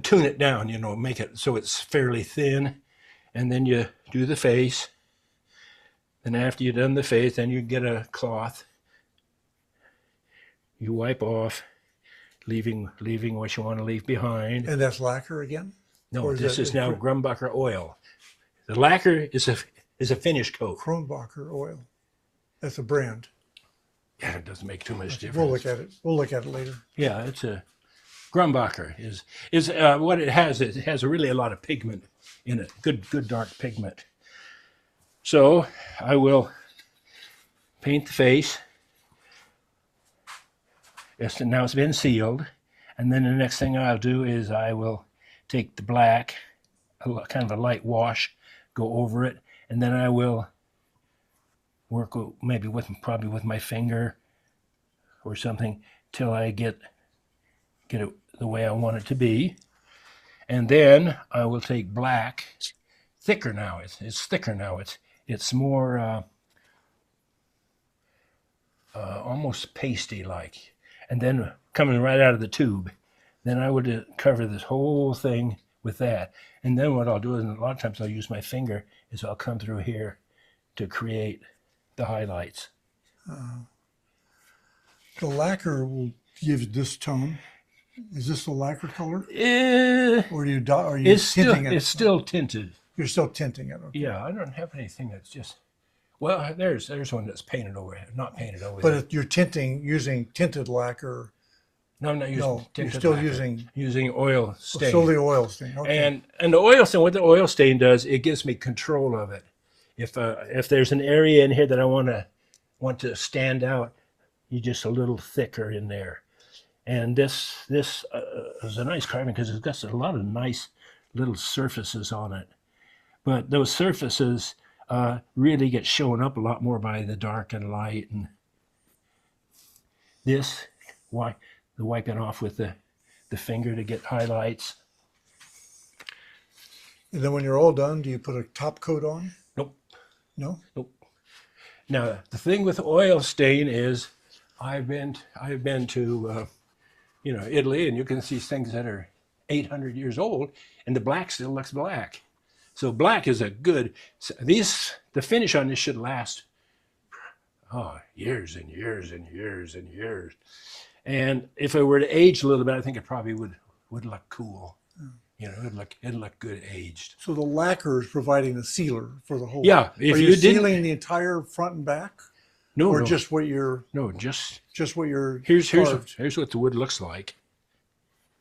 tune it down, make it so it's fairly thin, and then you do the face. Then after you've done the face, then you get a cloth. You wipe off, leaving what you want to leave behind. And that's lacquer again? No, Or this that- is now Grumbacher oil. The lacquer is a finish coat. Kronbacher oil. That's a brand. Yeah, it doesn't make too much difference. We'll look at it. We'll look at it later. Yeah, it's a Grumbacher is what it has. It has really a lot of pigment in it. Good dark pigment. So I will paint the face. Now it's been sealed, and then the next thing I'll do is I will take the black, kind of a light wash, go over it, and then I will work maybe probably with my finger or something till I get it the way I want it to be. And then I will take black, thicker now. It's thicker now. It's more almost pasty like. And then coming right out of the tube, then I would cover this whole thing with that. And then what I'll do is, a lot of times I'll use my finger, is I'll come through here to create the highlights. The lacquer will give this tone. Is this the lacquer color? Or are you tinting it? It's still tinted. You're still tinting it. Okay. Yeah, I don't have anything that's just, well, there's one that's painted over, not painted over. But if you're tinting using tinted lacquer, no, I'm not using no, you're tinted still lacquer. Using oil stain. still the oil stain. Okay. And the oil stain, what the oil stain does, it gives me control of it. If there's an area in here that I want to stand out, you just a little thicker in there. And this is a nice carving because it's got a lot of nice little surfaces on it. But those surfaces really get shown up a lot more by the dark and light. And this, the wiping off with the finger to get highlights. And then when you're all done, do you put a top coat on? Nope. No? Nope. Now the thing with oil stain is, I've been to Italy, and you can see things that are 800 years old, and the black still looks black. So black is a good. The finish on this should last years and years and years and years. And if it were to age a little bit, I think it probably would look cool. It'd look good aged. So the lacquer is providing the sealer for the whole. Yeah, if Are you you didn't- sealing the entire front and back, No, or no, just what you're just what you're here's carved? what the wood looks like.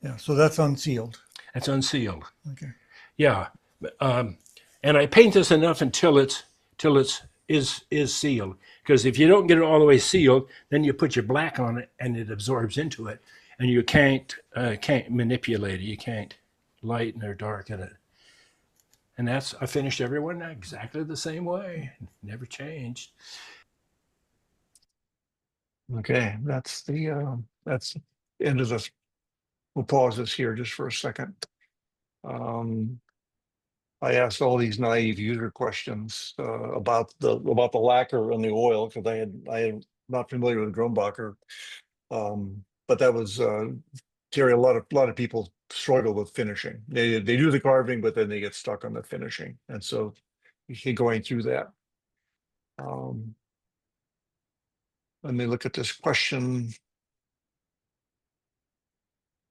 Yeah. So that's unsealed. It's unsealed. Okay. Yeah, and I paint this enough until it's is sealed. Because if you don't get it all the way sealed, then you put your black on it and it absorbs into it, and you can't manipulate it. You can't lighten or darken it. And I finished everyone exactly the same way. Never changed. Okay, that's the end of this. We'll pause this here just for a second. I asked all these naive user questions about the lacquer and the oil because I am not familiar with Grumbacher, but that was Terry. A lot of people struggle with finishing. They do the carving, but then they get stuck on the finishing, and so you keep going through that. Let me look at this question.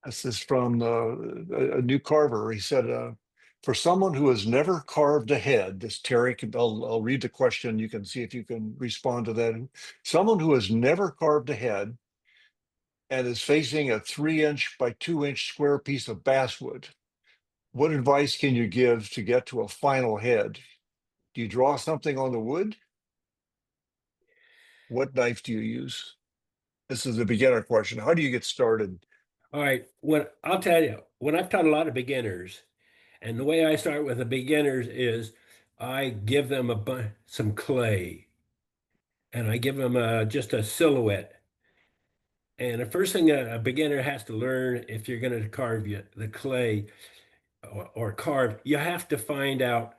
This is from a new carver. He said, for someone who has never carved a head, this Terry, I'll read the question. You can see if you can respond to that. Someone who has never carved a head and is facing a 3-inch by 2-inch square piece of basswood, what advice can you give to get to a final head? Do you draw something on the wood? What knife do you use? This is a beginner question. How do you get started? All right. I'll tell you, when I've taught a lot of beginners, and the way I start with the beginners is I give them some clay, and I give them just a silhouette. And the first thing a beginner has to learn, if you're going to carve the clay or carve, you have to find out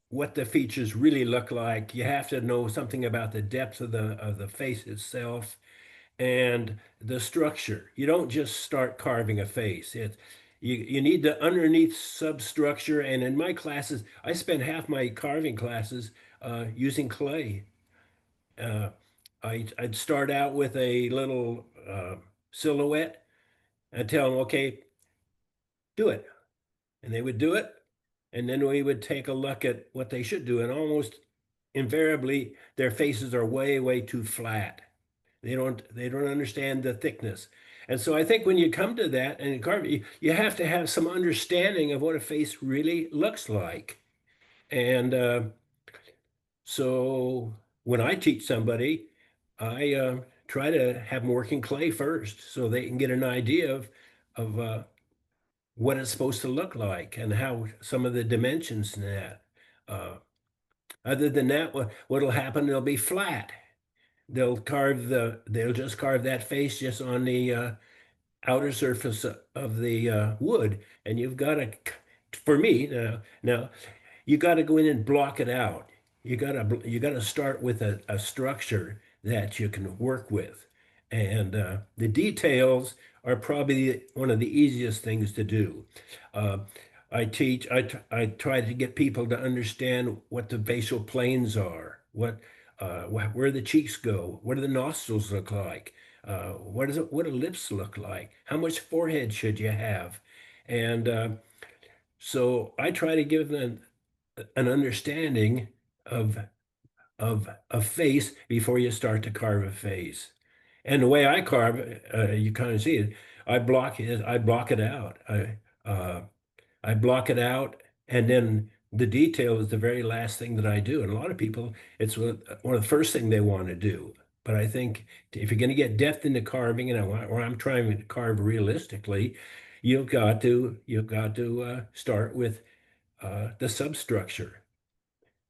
what the features really look like. You have to know something about the depth of the face itself and the structure. You don't just start carving a face. You need the underneath substructure. And in my classes, I spend half my carving classes using clay. I'd start out with a little silhouette and tell them, okay, do it. And they would do it. And then we would take a look at what they should do. And almost invariably, their faces are way, way too flat. They don't understand the thickness. And so I think when you come to that and carve, you have to have some understanding of what a face really looks like. And so when I teach somebody, I try to have them working clay first so they can get an idea of what it's supposed to look like and how some of the dimensions in that. Uh, Other than that, what'll happen, they'll be flat. They'll just carve that face just on the outer surface of the wood. And you've got to, for me now, you got to go in and block it out. You got to start with a structure that you can work with, and the details are probably one of the easiest things to do. Uh, I try to get people to understand what the facial planes are, where the cheeks go, what do the nostrils look like, what do lips look like, how much forehead should you have, and so I try to give them an understanding of a face before you start to carve a face. And the way I carve, you kind of see it. I block it out. I block it out, and then the detail is the very last thing that I do. And a lot of people, it's one of the first thing they want to do. But I think if you're going to get depth into carving, and or I'm trying to carve realistically, you've got to start with the substructure.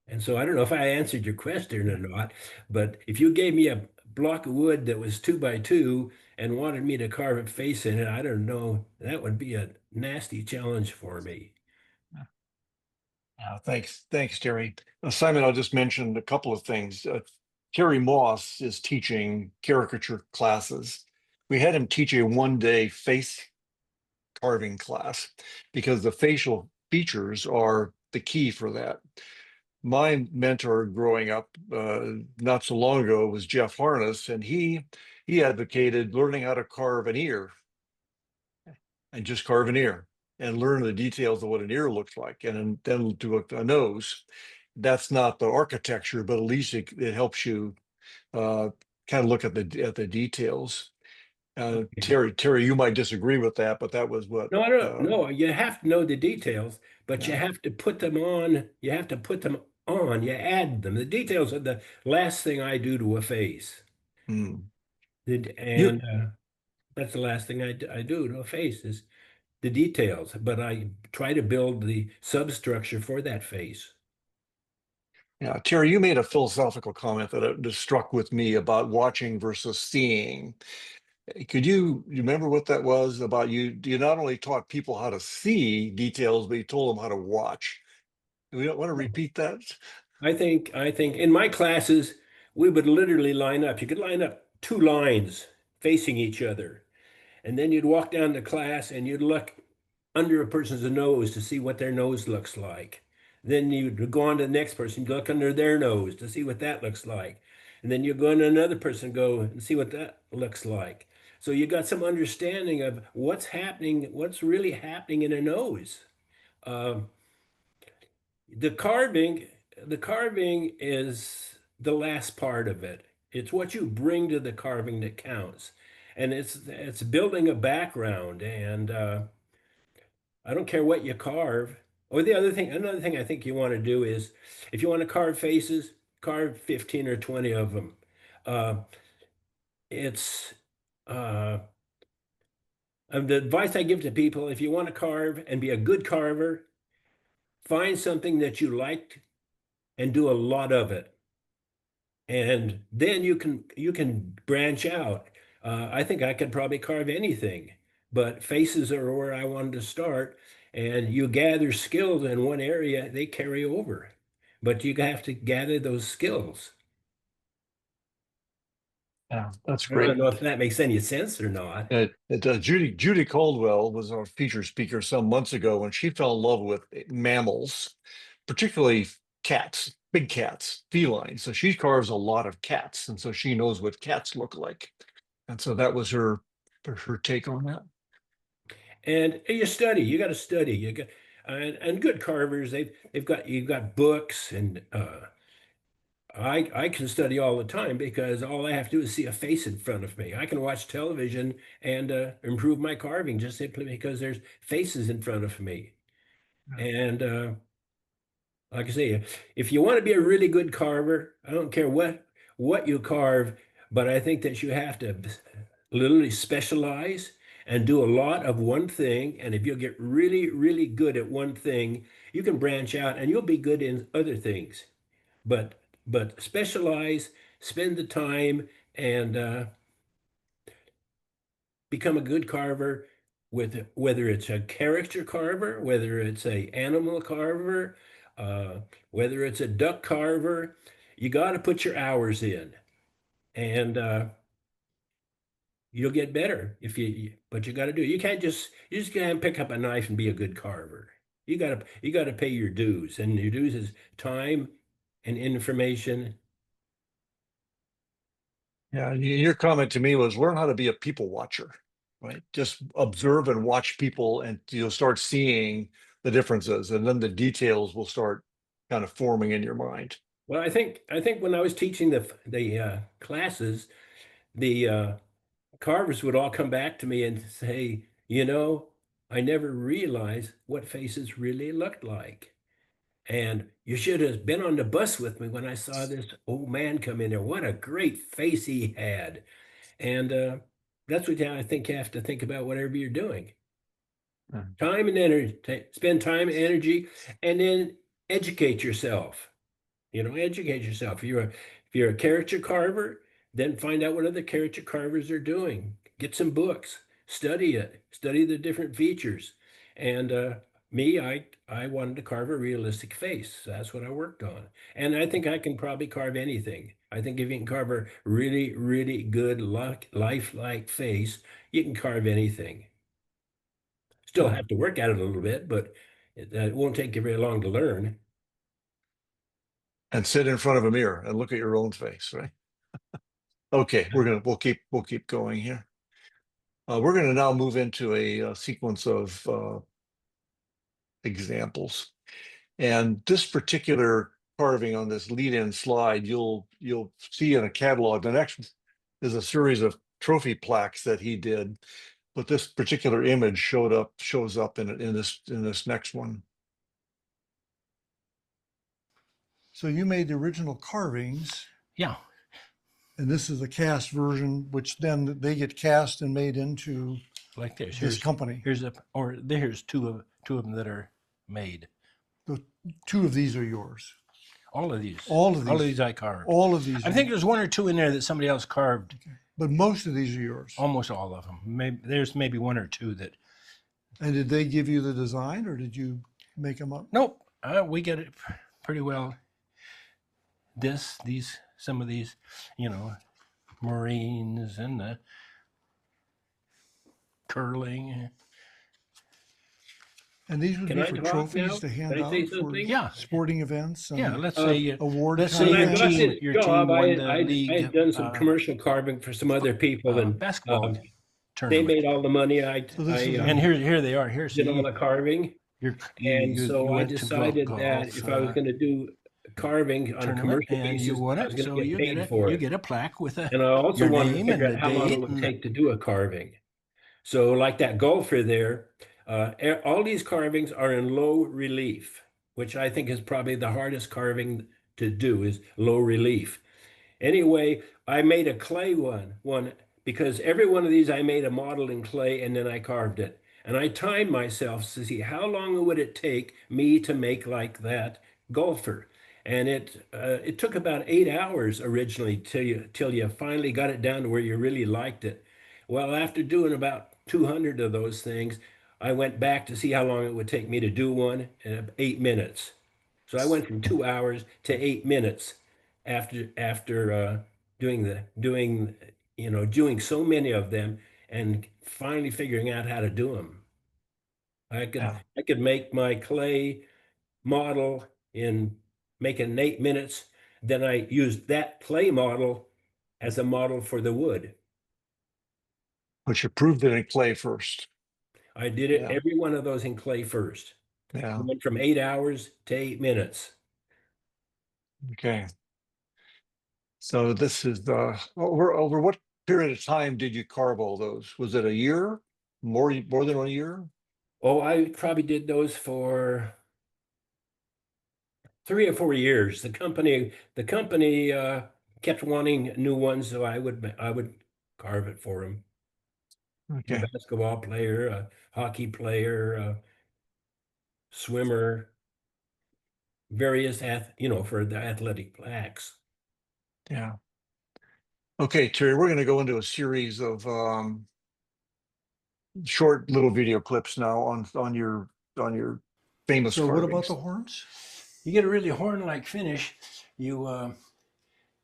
And so I don't know if I answered your question or not, but if you gave me a block of wood that was 2 by 2 and wanted me to carve a face in it, I don't know, that would be a nasty challenge for me. Thanks, Terry. Simon, I'll just mention a couple of things. Terry Moss is teaching caricature classes. We had him teach a 1-day face carving class because the facial features are the key for that. My mentor growing up not so long ago was Jeff Harness, and he advocated learning how to carve an ear and just carve an ear and learn the details of what an ear looks like, and then do a nose. That's not the architecture, but at least it helps you kind of look at the details. Terry, you might disagree with that, but that was what. No, I don't know. You have to know the details, but you Yeah. have to put them on. You have to put them on. You add them. The details are the last thing I do to a face. Hmm. You, And that's the last thing I do to a face is the details, but I try to build the substructure for that face. yeah, Terry, you made a philosophical comment that just struck with me about watching versus seeing. Could you remember what that was about? You not only taught people how to see details, but you told them how to watch. Do we don't want to repeat that? I think in my classes, we would literally line up. You could line up 2 lines facing each other. And then you'd walk down to class and you'd look under a person's nose to see what their nose looks like. Then you'd go on to the next person, you'd look under their nose to see what that looks like. And then you go on to another person, go and see what that looks like. So you got some understanding of what's happening, what's really happening in a nose. Um, the carving, the carving is the last part of it. It's what you bring to the carving that counts. And it's building a background. And I don't care what you carve. Or another thing I think you want to do is if you want to carve faces, carve 15 or 20 of them. Uh, it's uh, the advice I give to people, if you want to carve and be a good carver, find something that you like and do a lot of it. And then you can branch out. I think I could probably carve anything, but faces are where I wanted to start. And you gather skills in one area, they carry over, but you have to gather those skills. Yeah, that's I don't great. know if that makes any sense or not. Judy Caldwell was our featured speaker some months ago, and she fell in love with mammals, particularly cats, big cats, felines. So she carves a lot of cats, and so she knows what cats look like. And so that was her take on that. And you study, you got to study. You got and good carvers, you've got books and I can study all the time because all I have to do is see a face in front of me. I can watch television and improve my carving just simply because there's faces in front of me. And like I say, if you want to be a really good carver, I don't care what you carve, but I think that you have to literally specialize and do a lot of one thing. And if you'll get really, really good at one thing, you can branch out and you'll be good in other things. But specialize, spend the time, and become a good carver with whether it's a character carver, whether it's a animal carver, uh, whether it's a duck carver. You got to put your hours in, and you'll get better if but you got to do it. You just can't pick up a knife and be a good carver. You got to pay your dues, and your dues is time and information. Yeah, your comment to me was learn how to be a people watcher, right? Just observe and watch people, and you'll start seeing the differences, and then the details will start kind of forming in your mind. Well, I think when I was teaching the classes, the carvers would all come back to me and say, I never realized what faces really looked like. And you should have been on the bus with me when I saw this old man come in there. What a great face he had. And that's what I think you have to think about whatever you're doing. Mm. Time and energy, spend time and energy, and then educate yourself. Educate yourself. If you're a caricature carver, then find out what other caricature carvers are doing. Get some books, study it, study the different features. And I wanted to carve a realistic face. So that's what I worked on. And I think I can probably carve anything. I think if you can carve a really, really good lifelike face, you can carve anything. Still have to work at it a little bit, but it won't take you very long to learn. And sit in front of a mirror and look at your own face, right? Okay, we'll keep going here. We're gonna now move into a sequence of examples. And this particular carving on this lead-in slide, you'll see in a catalog. The next is a series of trophy plaques that he did, but this particular image shows up in this next one. So you made the original carvings, Yeah, and this is the cast version, which then they get cast and made into like this. this company. There's two of them that are made. The two of these are yours. All of these. All of All of these. these I carved. All of these. I think there's one or two in there that somebody else carved. But most of these are yours. Almost all of them. There's maybe one or two that. And did they give you the design, or did you make them up? Nope. We get it pretty well. Some of these, Marines and the curling. And these would Can be I for talk trophies now? to hand Can I out say for something? Yeah. sporting events. And Yeah. Let's say award. let's kind say of When I your got things. team, this your job, team won I the had league done some commercial carving for some other people, and basketball they tournament. made all the money. So this is And here they are. Here's did all the carving, and so I went to decided golf, that if I was going to do carving on a tournament commercial and basis, you won I was it, going so to get paid for you it. get a plaque with And I also your wanted to name figure and out the how long date it would and take to do a carving. So, like that golfer there, all these carvings are in low relief, which I think is probably the hardest carving to do is low relief. Anyway, I made a clay one because every one of these I made a model in clay and then I carved it. And I timed myself to see how long would it take me to make like that golfer. And it took about 8 hours originally till you finally got it down to where you really liked it. Well, after doing about 200 of those things, I went back to see how long it would take me to do one in 8 minutes. So I went from 2 hours to 8 minutes after doing so many of them and finally figuring out how to do them. I could Yeah. I could make my clay model in making 8 minutes. Then I used that clay model as a model for the wood. But you proved it in clay first. I did it Yeah. every one of those in clay first. I Yeah. went from 8 hours to 8 minutes. Okay. So this is over what period of time did you carve all those? Was it a year? More than a year? Oh, I probably did those for 3 or 4 years. The company kept wanting new ones, so I would carve it for them. A Okay. basketball player, a hockey player, a swimmer, various for the athletic plaques. Yeah. Okay, Terry, we're going to go into a series of short little video clips now on your famous So what about carvings. the horns? you get a really horn-like finish. You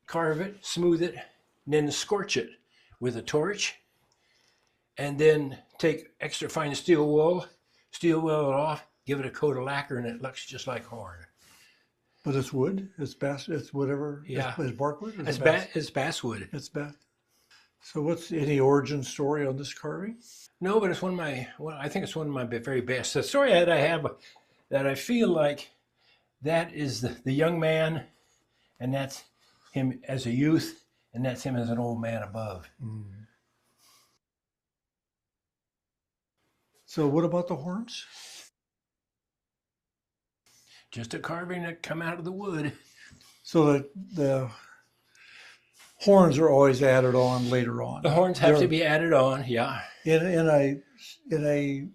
carve it, smooth it, and then scorch it with a torch, and then take extra fine steel wool it off, give it a coat of lacquer, and it looks just like horn. But it's wood. It's whatever. Yeah. It's barkwood. It's basswood. It's bass. So what's any origin story on this carving? No, but it's I think it's one of my very best. The story that I have that I feel like that is the young man, and that's him as a youth, and that's him as an old man above. So what about the horns? Just a carving that come out of the wood. So that the horns are always added on later on. The horns have to They're- be added on, yeah. in a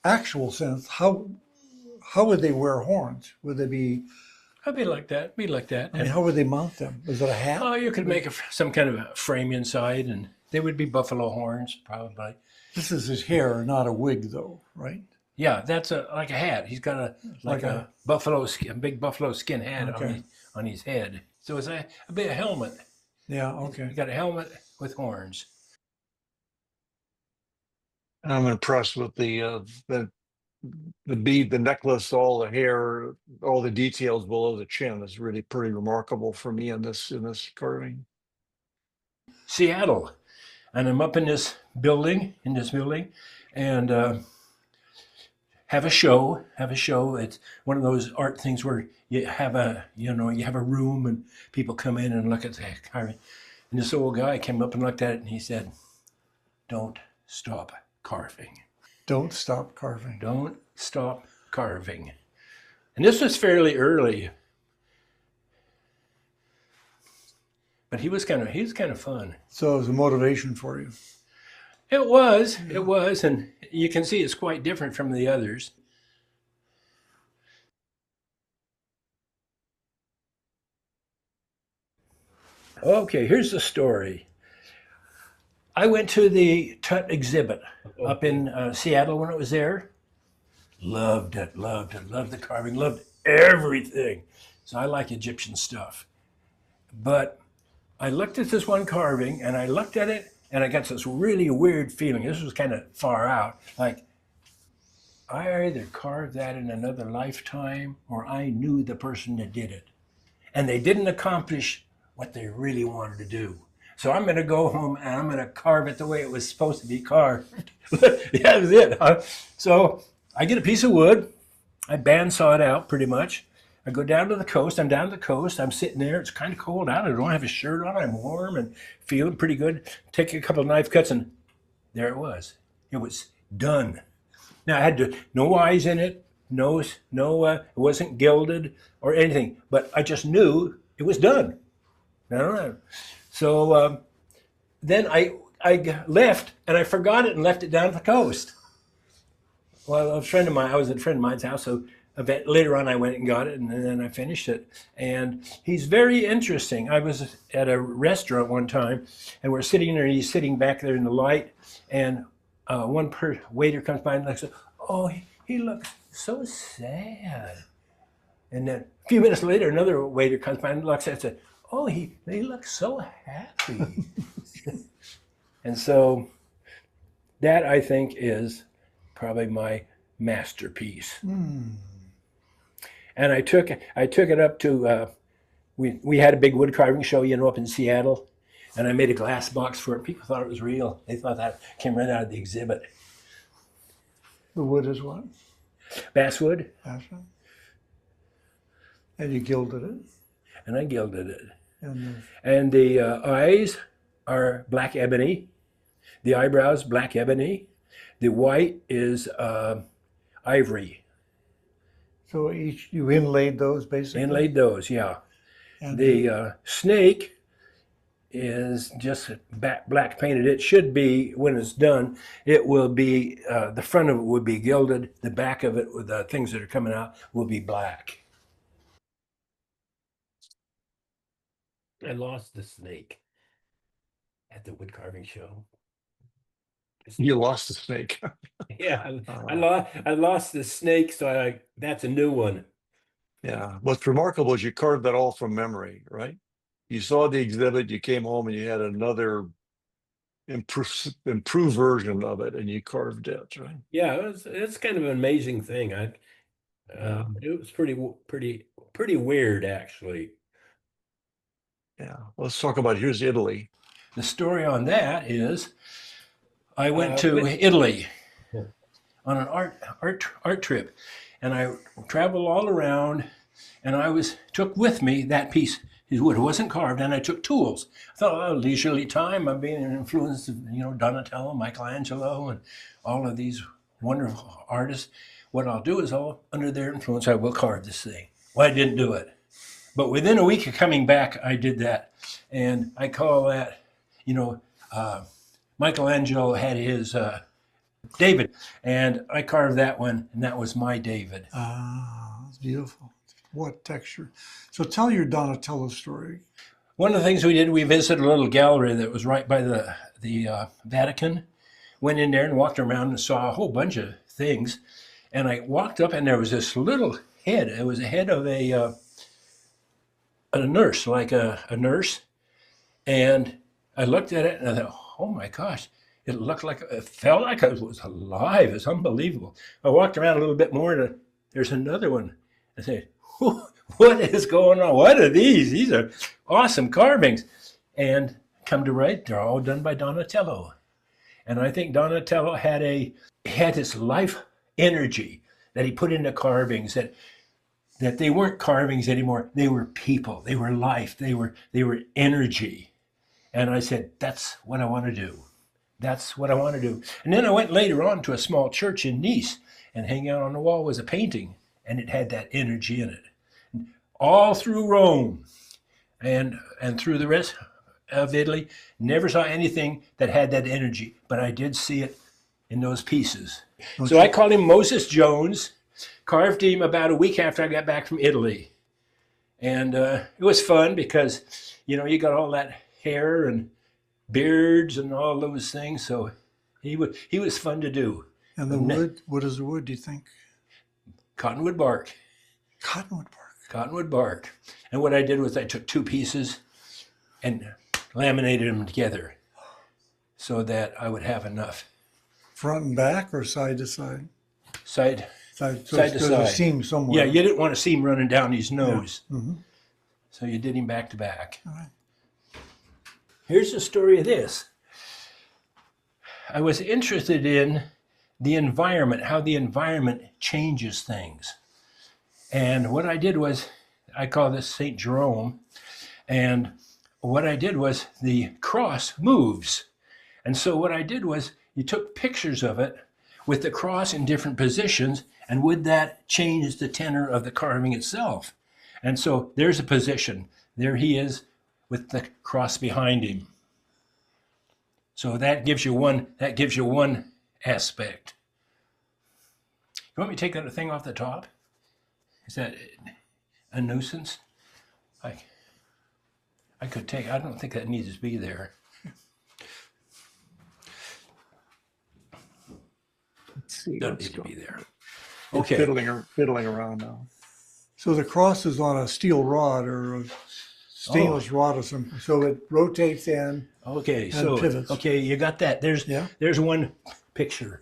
actual sense. How would they wear horns? Would they be? I'd be like that, I mean, how would they mount them? Is it a hat? Oh, you could make some kind of a frame inside, and they would be buffalo horns, probably. This is his hair, not a wig, though, right? Yeah, that's like a hat. He's got Like a buffalo skin, a big buffalo skin hat Okay. on his head. So it's a bit of helmet. Yeah. You Okay. got a helmet with horns. I'm impressed with the bead, the necklace, all the hair, all the details below the chin is really pretty remarkable for me in this carving. Seattle, and I'm up in this building, and have a show. It's one of those art things where you have a room and people come in and look at the carving. And this old guy came up and looked at it and he said, "Don't stop carving. Don't stop carving. Don't stop carving." And this was fairly early, but he was kind of fun. So it was a motivation for you. It was, and you can see it's quite different from the others. Okay, here's the story. I went to the Tut exhibit up in Seattle when it was there. Loved it, loved the carving, loved everything. So I like Egyptian stuff. But I looked at this one carving and I looked at it and I got this really weird feeling. This was kind of far out. Like, I either carved that in another lifetime or I knew the person that did it. And they didn't accomplish what they really wanted to do. So I'm going to go home and I'm going to carve it the way it was supposed to be carved. Yeah, that was it. So I get a piece of wood. I bandsaw it out pretty much. I go down to the coast. I'm down the coast. I'm sitting there. It's kind of cold out. I don't have a shirt on. I'm warm and feeling pretty good. Take a couple of knife cuts and there it was. It was done. Now I had no eyes in it. It wasn't gilded or anything. But I just knew it was done. I don't know. So then I left and I forgot it and left it down at the coast. Well, I was at a friend of mine's house, so later on I went and got it and then I finished it. And he's very interesting. I was at a restaurant one time and we're sitting there and he's sitting back there in the light and one waiter comes by and looks at, oh, he looks so sad. And then a few minutes later, another waiter comes by and looks at it and says, oh, he looks so happy. And so that, I think, is probably my masterpiece. And I took it up to, we had a big wood carving show, up in Seattle, and I made a glass box for it. People thought it was real. They thought that came right out of the exhibit. The wood is what? Basswood. Basswood. And you gilded it. And I gilded it. And And the eyes are black ebony. The eyebrows, black ebony. The white is ivory. so you inlaid those basically. Inlaid those, yeah. And The snake is just black painted. It should be, when it's done, it will be, the front of it would be gilded. The back of it, with the things that are coming out, will be black. I lost the snake at the wood carving show. You lost the snake. Yeah, I lost the snake, so that's a new one. Yeah. What's remarkable is you carved that all from memory, right? You saw the exhibit, you came home and you had another improved version of it and you carved it, right? Yeah, it's kind of an amazing thing. It was pretty weird, actually. Yeah. Let's talk about here's Italy. The story on that is, I went to Italy on an art trip, and I traveled all around, and took with me that piece. It wasn't carved, and I took tools. I thought, leisurely time. I'm being influenced of Donatello, Michelangelo, and all of these wonderful artists. what I'll do is under their influence, I will carve this thing. Well, I didn't do it. But within a week of coming back, I did that. And I call that, Michelangelo had his David, and I carved that one, and that was my David. Ah, it's beautiful. What texture. So tell your Donatello story. One of the things we did, we visited a little gallery that was right by the Vatican. Went in there and walked around and saw a whole bunch of things. And I walked up, and there was this little head. It was a head of a nurse, like a nurse. And I looked at it, and I thought, oh my gosh, it felt like it was alive. It's unbelievable. I walked around a little bit more, and there's another one. I said, what is going on? What are these? These are awesome carvings. And come to right, they're all done by Donatello. And I think Donatello had this life energy that he put into carvings that they weren't carvings anymore. They were people. They were life. They were energy. And I said, that's what I want to do. That's what I want to do. And then I went later on to a small church in Nice, and hanging out on the wall was a painting, and it had that energy in it. All through Rome and through the rest of Italy, never saw anything that had that energy, but I did see it in those pieces. So I called him Moses Jones, carved him about a week after I got back from Italy. And it was fun because, you got all that hair and beards and all those things. So he was fun to do. And the wood, what is the wood, do you think? Cottonwood bark. Cottonwood bark. Cottonwood bark. And what I did was I took two pieces and laminated them together so that I would have enough. Front and back or side to side? Side So to there's side. a seam somewhere. Yeah, you didn't want to see him running down his nose. Yeah. Mm-hmm. So you did him back to back. All right. Here's the story of this. I was interested in the environment, how the environment changes things. And what I did was, I call this St. Jerome, and what I did was the cross moves. And so what I did was you took pictures of it with the cross in different positions, and would that change the tenor of the carving itself? And so there's a position. There he is with the cross behind him. So that gives you one aspect. You want me to take that thing off the top? Is that a nuisance? I could take, I don't think that needs to be there. Let's see. Doesn't Let's need to go. be there. It's Okay. fiddling around now. So the cross is on a steel rod or a stainless rod or something. So it rotates in. Okay, And so pivots. okay, you got that. There's one picture.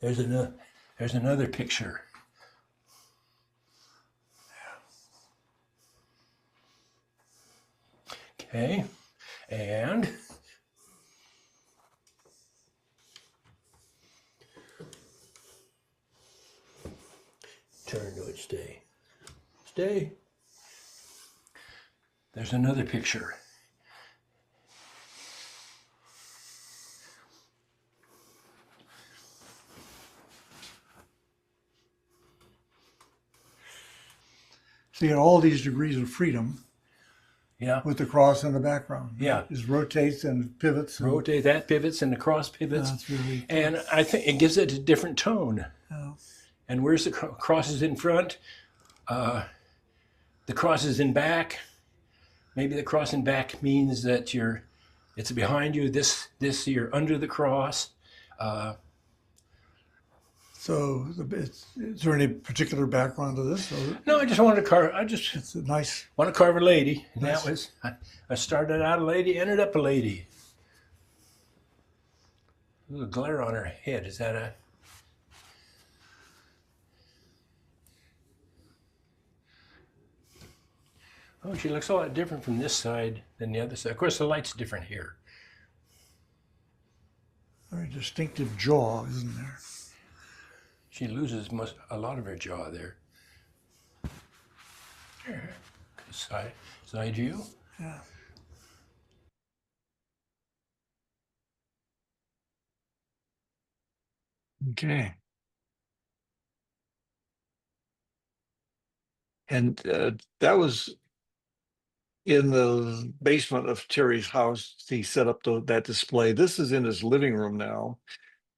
There's another picture. Okay, and turn to it, stay. Stay. There's another picture. So you had all these degrees of freedom Yeah. with the cross in the background. Yeah. It just rotates and pivots. And, Rotate that, pivots, and the cross pivots. That's really And I think it gives it a different tone. yeah. And where's the crosses in front? The crosses in back. Maybe the cross in back means that it's behind you. This you're under the cross. So is there any particular background to this? Or No, I just wanted to carve. I just it's a nice. want to carve a lady. And Nice. that was, I started out a lady, ended up a lady. A little glare on her head. Is that a? Oh, she looks a lot different from this side than the other side. Of course, the light's different here. Very distinctive jaw, isn't there? She loses a lot of her jaw there. Side view. Yeah. Okay. And that was in the basement of Terry's house. He set up that display. This is in his living room now.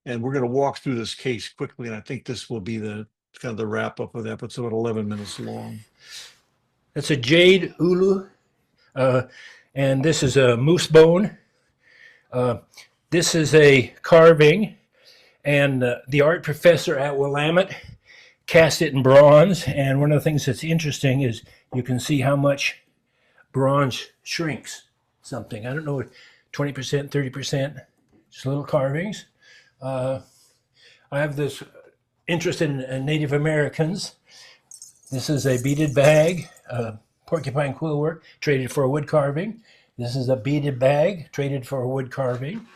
And we're going to walk through this case quickly. And I think this will be the kind of the wrap up of that. But it's about 11 minutes long. That's a jade ulu, and this is a moose bone. This is a carving, and the art professor at Willamette cast it in bronze. And one of the things that's interesting is you can see how much bronze shrinks something. I don't know, 20%, 30%, just little carvings. I have this interest in Native Americans. This is a beaded bag, porcupine quill work, traded for a wood carving. This is a beaded bag, traded for a wood carving.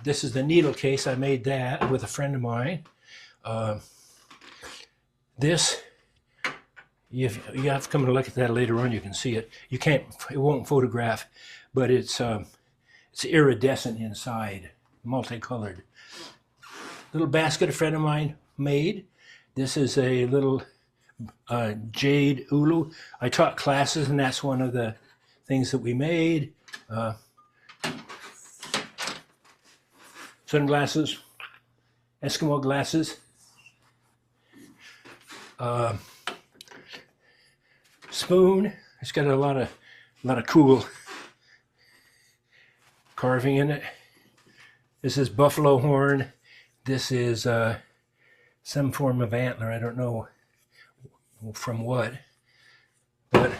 This is the needle case. I made that with a friend of mine. This, you have to come and look at that later on. You can see it. You can't, it won't photograph, but it's iridescent inside, multicolored. Little basket a friend of mine made. This is a little jade ulu. I taught classes, and that's one of the things that we made. Sunglasses, Eskimo glasses. Spoon. It's got a lot of cool carving in it. This is buffalo horn. This is some form of antler. I don't know from what, but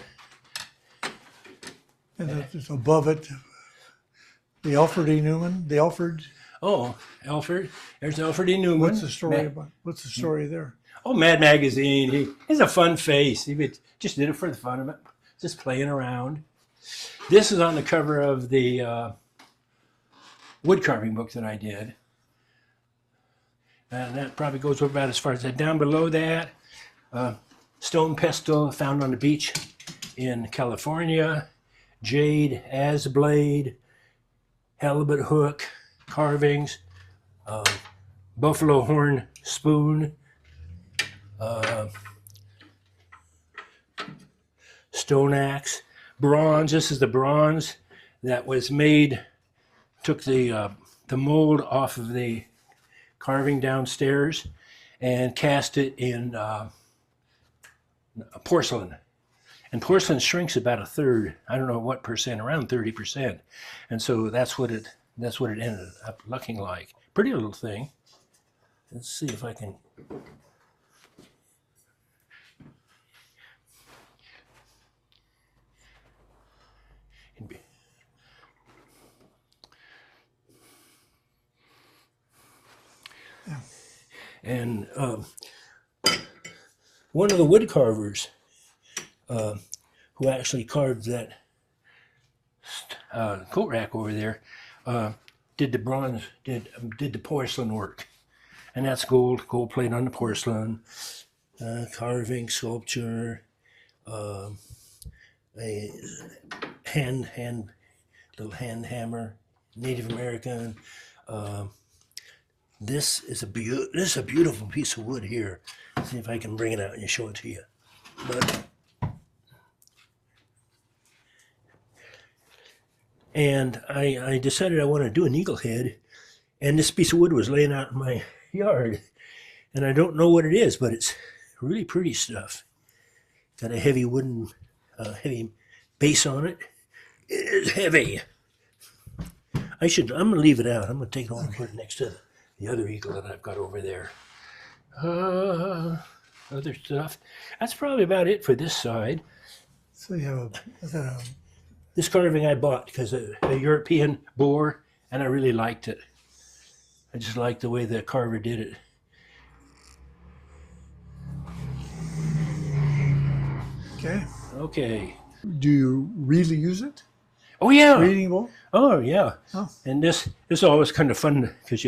And it's above it, the Alfred E. Newman, the Alfred. oh, Alfred. There's Alfred E. Newman. What's the story about? What's the story there? Oh, Mad Magazine. He's a fun face. He just did it for the fun of it, just playing around. This is on the cover of the wood carving book that I did. And that probably goes about as far as that. Down below that, stone pestle found on the beach in California, jade, as blade, halibut hook, carvings, buffalo horn spoon, stone axe, bronze. This is the bronze that was made, took the mold off of the carving downstairs and cast it in porcelain. And porcelain shrinks about a third. I don't know what percent, around 30%. And so that's what it ended up looking like. Pretty little thing. Let's see if I can. And one of the wood carvers who actually carved that coat rack over there did the bronze, did the porcelain work. And that's gold plate on the porcelain, carving, sculpture, a little hand hammer, Native American. This is a beautiful piece of wood here. Let's see if I can bring it out and show it to you. And I decided I want to do an eagle head, and this piece of wood was laying out in my yard, and I don't know what it is, but it's really pretty stuff. Got a heavy wooden, heavy base on it. It is heavy. I'm gonna leave it out. I'm gonna take it home and put it next to the other eagle that I've got over there. Other stuff. That's probably about it for this side. So you have This carving I bought because a European boar, and I really liked it. I just liked the way the carver did it. okay. Okay. Do you really use it? Oh yeah. Reading bowl? Oh yeah. Oh. And this is always kind of fun because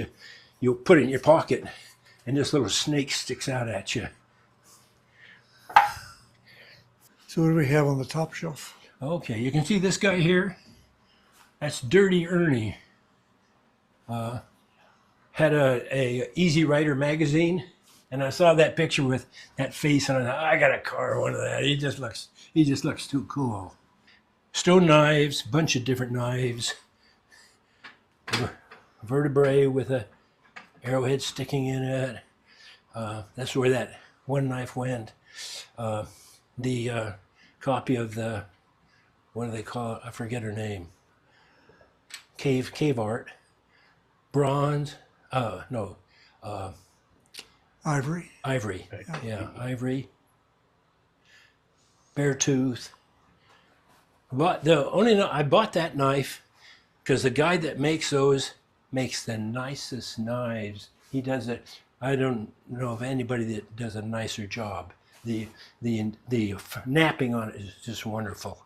you put it in your pocket, and this little snake sticks out at you. So what do we have on the top shelf? Okay, you can see this guy here. That's Dirty Ernie. had a Easy Rider magazine, and I saw that picture with that face, and I thought, I gotta carve one of that. He just looks too cool. Stone knives, bunch of different knives, vertebrae with a arrowhead sticking in it. That's where that one knife went. The copy of the, what do they call it? I forget her name. Cave art. Bronze. No. Ivory. Ivory. Yeah, ivory. Bear tooth. But I bought that knife because the guy that makes those makes the nicest knives. He does it. I don't know of anybody that does a nicer job. The napping on it is just wonderful.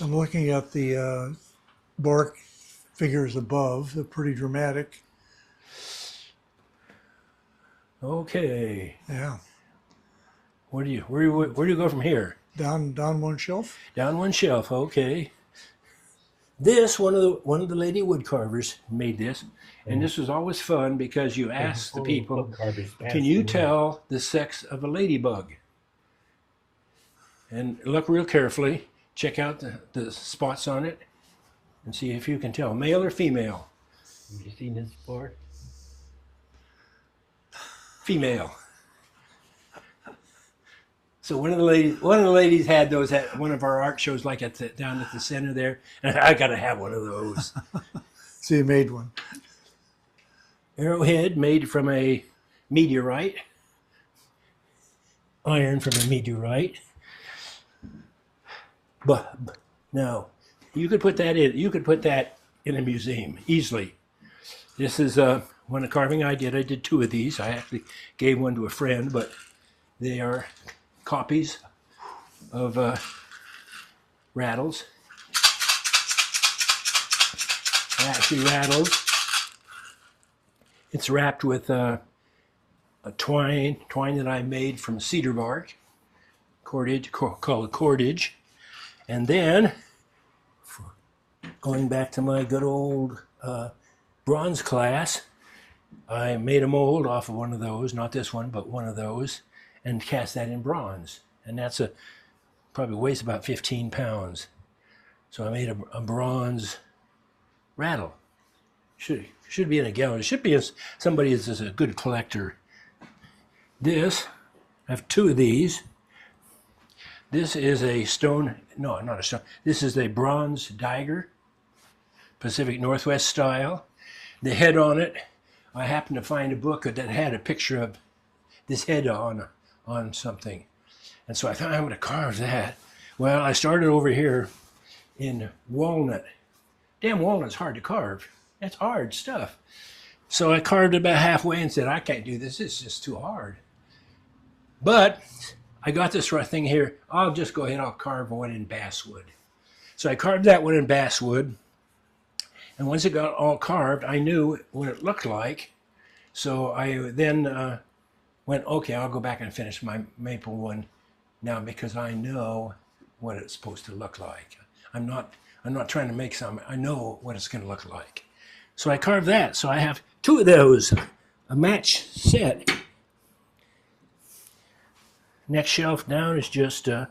I'm looking at the bark figures above. They're pretty dramatic. Okay. Yeah. Where do you go from here? Down one shelf. Down one shelf. Okay. This one of the lady wood carvers made this, and this was always fun because you asked the people, "Can you tell the sex of a ladybug?" And look real carefully. Check out the spots on it, and see if you can tell, male or female. Have you seen this before? Female. So one of the ladies had those at one of our art shows, like down at the center there, and I got to have one of those. So you made one. Arrowhead made from a meteorite. Iron from a meteorite. But now you could put that in. You could put that in a museum easily. This is one of the carving I did. I did two of these. I actually gave one to a friend, but they are copies of rattles. They're actually rattles. It's wrapped with a twine that I made from cedar bark, cordage, called a cordage. And then, going back to my good old bronze class, I made a mold off of one of those, not this one, but one of those, and cast that in bronze. And that's probably weighs about 15 pounds. So I made a bronze rattle. Should be in a gallon. It should be somebody that's a good collector. This, I have two of these. This is a stone, no, not a stone. This is a bronze dagger, Pacific Northwest style. The head on it, I happened to find a book that had a picture of this head on something. And so I thought, I'm going to carve that. Well, I started over here in walnut. Damn, walnut's hard to carve. That's hard stuff. So I carved it about halfway and said, I can't do this. It's just too hard. But I got this thing here. I'll just go ahead. I'll carve one in basswood. So I carved that one in basswood. And once it got all carved, I knew what it looked like. So I then went, okay, I'll go back and finish my maple one now because I know what it's supposed to look like. I'm not trying to make something. I know what it's going to look like. So I carved that. So I have two of those, a match set. Next shelf down is just an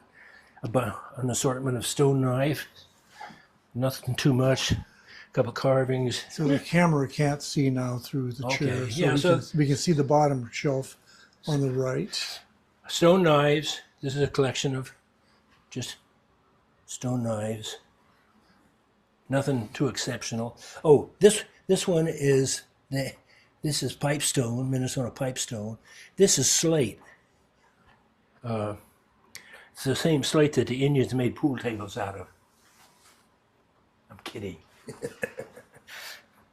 assortment of stone knife. Nothing too much. A couple carvings. So the camera can't see now through the chair. Yeah, we can see the bottom shelf on the right. Stone knives. This is a collection of just stone knives. Nothing too exceptional. Oh, this one is this is pipestone, Minnesota pipestone. This is slate. It's the same slate that the Indians made pool tables out of. I'm kidding.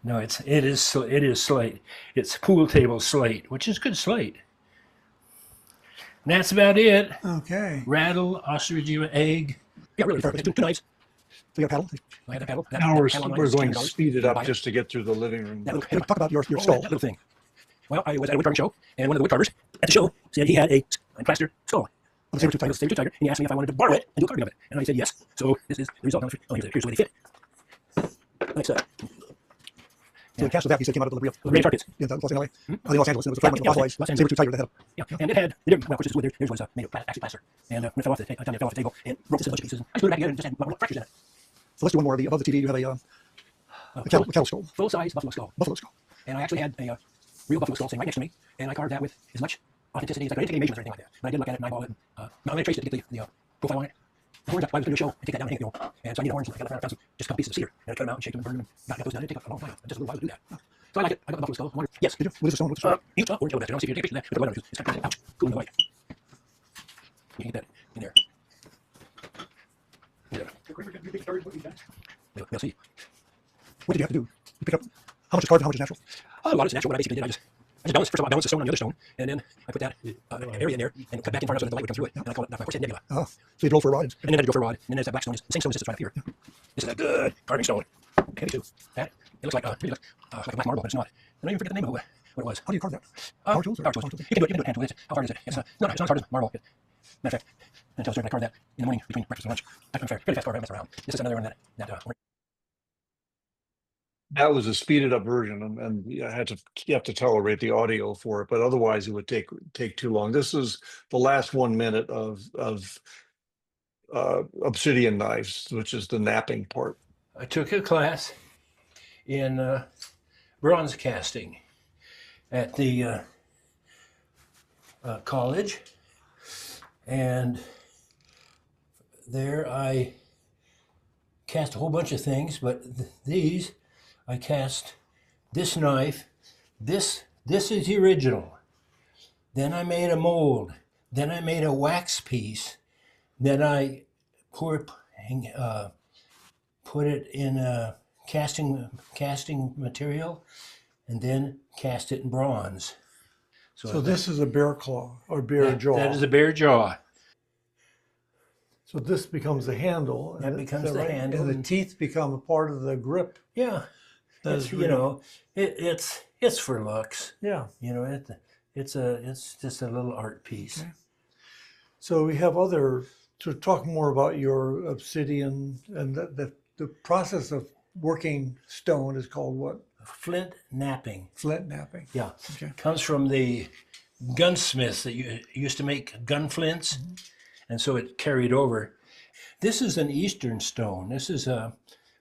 No, it is slate. It's pool table slate, which is good slate. And that's about it. Okay. Rattle, ostrich egg. Yeah, really, two knives. So you got a paddle? I had a paddle. Now we're paddle on mine we're was going to $200. speed it Buy up just to get through the living room. That little, Hey, talk about your that skull. little thing. Well, I was at a wood carving show, and one of the wood carvers at the show said he had a plaster skull. The saber-tooth tiger. Saber-tooth tiger, and he asked me if I wanted to borrow it and do a carving of it. And I said yes. So this is the result. Oh, here's the way they fit. Like so. So the cast of that piece that came out of Delivery of Raised Targets. in Los Angeles. In Los Angeles, and it was very much Yeah, fossilized Los Angeles. saber-tooth tiger at the head. Yeah, and it had, well, of course, this wood, theirs was made of actually plaster. And when it fell off the table, and broke this in a bunch of pieces. And I just put it back together and just had fractures in it. So let's do one more. Above the TV, you have a cattle skull. Full-size buffalo skull. Buffalo skull. And I actually had a real buffalo skull sitting right next to me, and I carved that with as much authenticity as I could. I didn't take any measurements or anything like that, but I did look at it and eyeball it. And, I'm going to trace it to get the profile on it. The horns, I was going to do a show and take that down and hang it, and so I need horns. I found some just a couple pieces of cedar, and I cut them out and shaped them and burned them. Got those done. It took a long time, just a little while to do that. So I like it. I got the buffalo skull. I wonder, yes, Did you? What is the stone? What's the stone? orange elbow. I don't see if you take a picture of that. But the white one is kind of ouch, cool in the white. You can get that in there. Yeah. They'll see. What did you have to do? You pick up how much is carved and how much is natural? A lot is natural. What I basically did, I just balanced. First of all, I balanced the stone on the other stone, and then I put that area in there and cut back in far enough so that the light would come through it. And I call it, of course, nebula. So you drove for a ride. And then I drove for a rod, and then there's that black stone. The same stone sits right up here. This is a good carving stone. Heavy too. That it looks like really looks like a black marble, but it's not. I don't even forget the name of what it was. How do you carve that? Power tools? Power tools. You can do it hand tools. How hard is it? It's not as hard as marble. Matter of fact, until I carved that in the morning between breakfast and lunch. I can fairly fast carve. I mess around. This is another one That was a speeded up version, and you have to tolerate the audio for it, but otherwise it would take too long. This is the last 1 minute of obsidian knives, which is the napping part. I took a class in bronze casting at the college, and there I cast a whole bunch of things, but these I cast this knife. This is the original. Then I made a mold. Then I made a wax piece. Then I put it in a casting material, and then cast it in bronze. So this is a bear claw or bear jaw. That is a bear jaw. So this becomes the handle. That becomes the handle. And the teeth become a part of the grip. Yeah, That's it's, you know, it's for looks. Yeah. You know, it's just a little art piece. Okay. So we have to talk more about your obsidian, and the process of working stone is called what? Flint napping. Flint napping. Yeah. Okay. Comes from the gunsmiths that used to make gun flints, and so it carried over. This is an Eastern stone. This is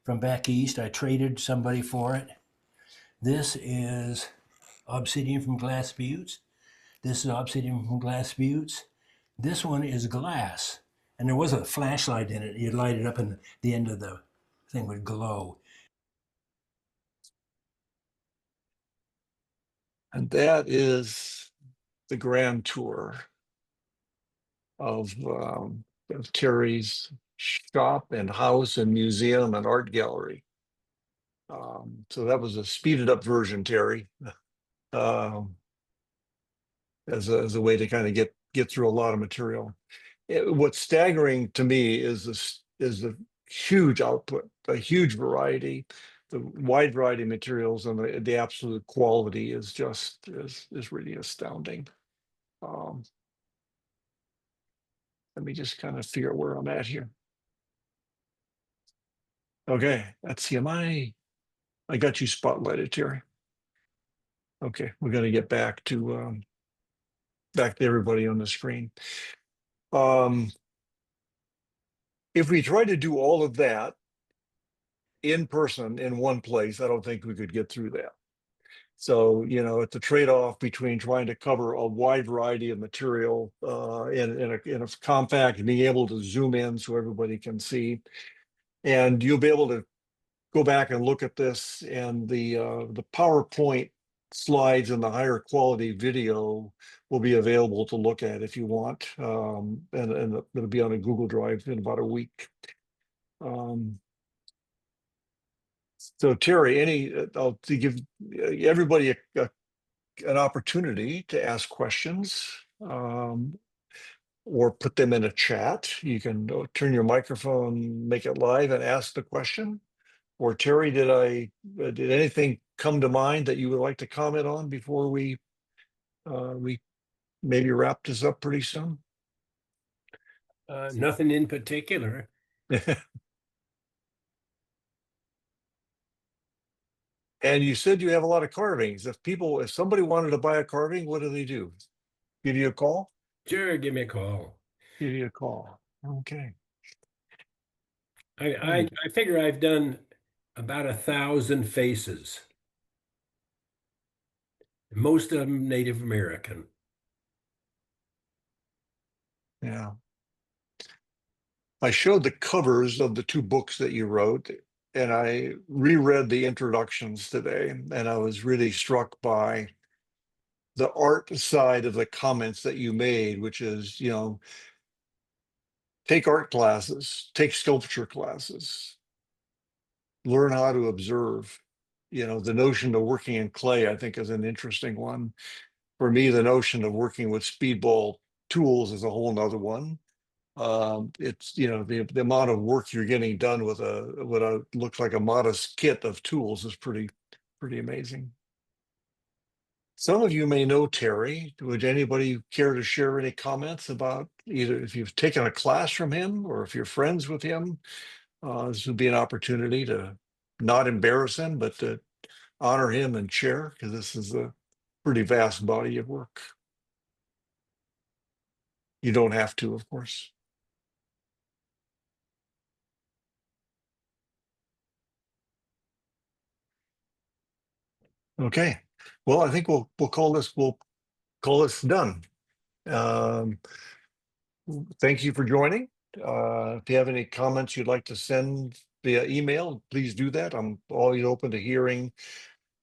from back east. I traded somebody for it. This is obsidian from Glass Buttes. This is obsidian from Glass Buttes. This one is glass, and there was a flashlight in it. You'd light it up, and the end of the thing would glow. And that is the grand tour of Terry's shop and house and museum and art gallery. So that was a speeded up version, Terry, as a way to kind of get through a lot of material. What's staggering to me is the huge output, a huge variety, the wide variety of materials, and the absolute quality is really astounding. Let me just kind of figure out where I'm at here. Okay, let's see. I got you spotlighted, Terry. Okay, we're going to get back to everybody on the screen. If we try to do all of that in person in one place, I don't think we could get through that. So, you know, it's a trade-off between trying to cover a wide variety of material in a compact and being able to zoom in so everybody can see. And you'll be able to go back and look at this, and the PowerPoint slides and the higher quality video will be available to look at if you want. And it'll be on a Google Drive in about a week. So Terry, I'll give everybody an opportunity to ask questions or put them in a chat. You can turn your microphone, make it live, and ask the question. Or Terry, did anything come to mind that you would like to comment on before we maybe wrap this up pretty soon? Nothing in particular. And you said you have a lot of carvings. If somebody wanted to buy a carving, what do they do? Give you a call? Sure, give me a call. Give you a call. Okay. I figure I've done about 1,000 faces, most of them Native American. Yeah. I showed the covers of the two books that you wrote, and I reread the introductions today, and I was really struck by the art side of the comments that you made, which is, take art classes, take sculpture classes, learn how to observe. The notion of working in clay, I think, is an interesting one. For me, the notion of working with speedball tools is a whole nother one. It's the amount of work you're getting done with what looks like a modest kit of tools is pretty amazing. Some of you may know Terry. Would anybody care to share any comments about either if you've taken a class from him or if you're friends with him? This would be an opportunity to not embarrass him, but to honor him and share, because this is a pretty vast body of work. You don't have to, of course. Okay. Well, I think we'll call this done. Thank you for joining. If you have any comments you'd like to send via email, please do that. I'm always open to hearing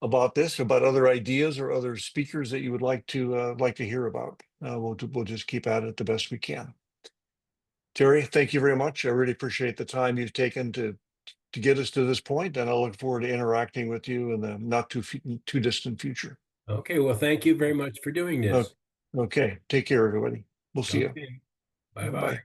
about this, about other ideas or other speakers that you would like to hear about. We'll just keep at it the best we can. Terry, thank you very much. I really appreciate the time you've taken to get us to this point, and I look forward to interacting with you in the not too distant future. Okay, well, thank you very much for doing this. Okay, take care, everybody. We'll see you. Okay, bye-bye. Bye.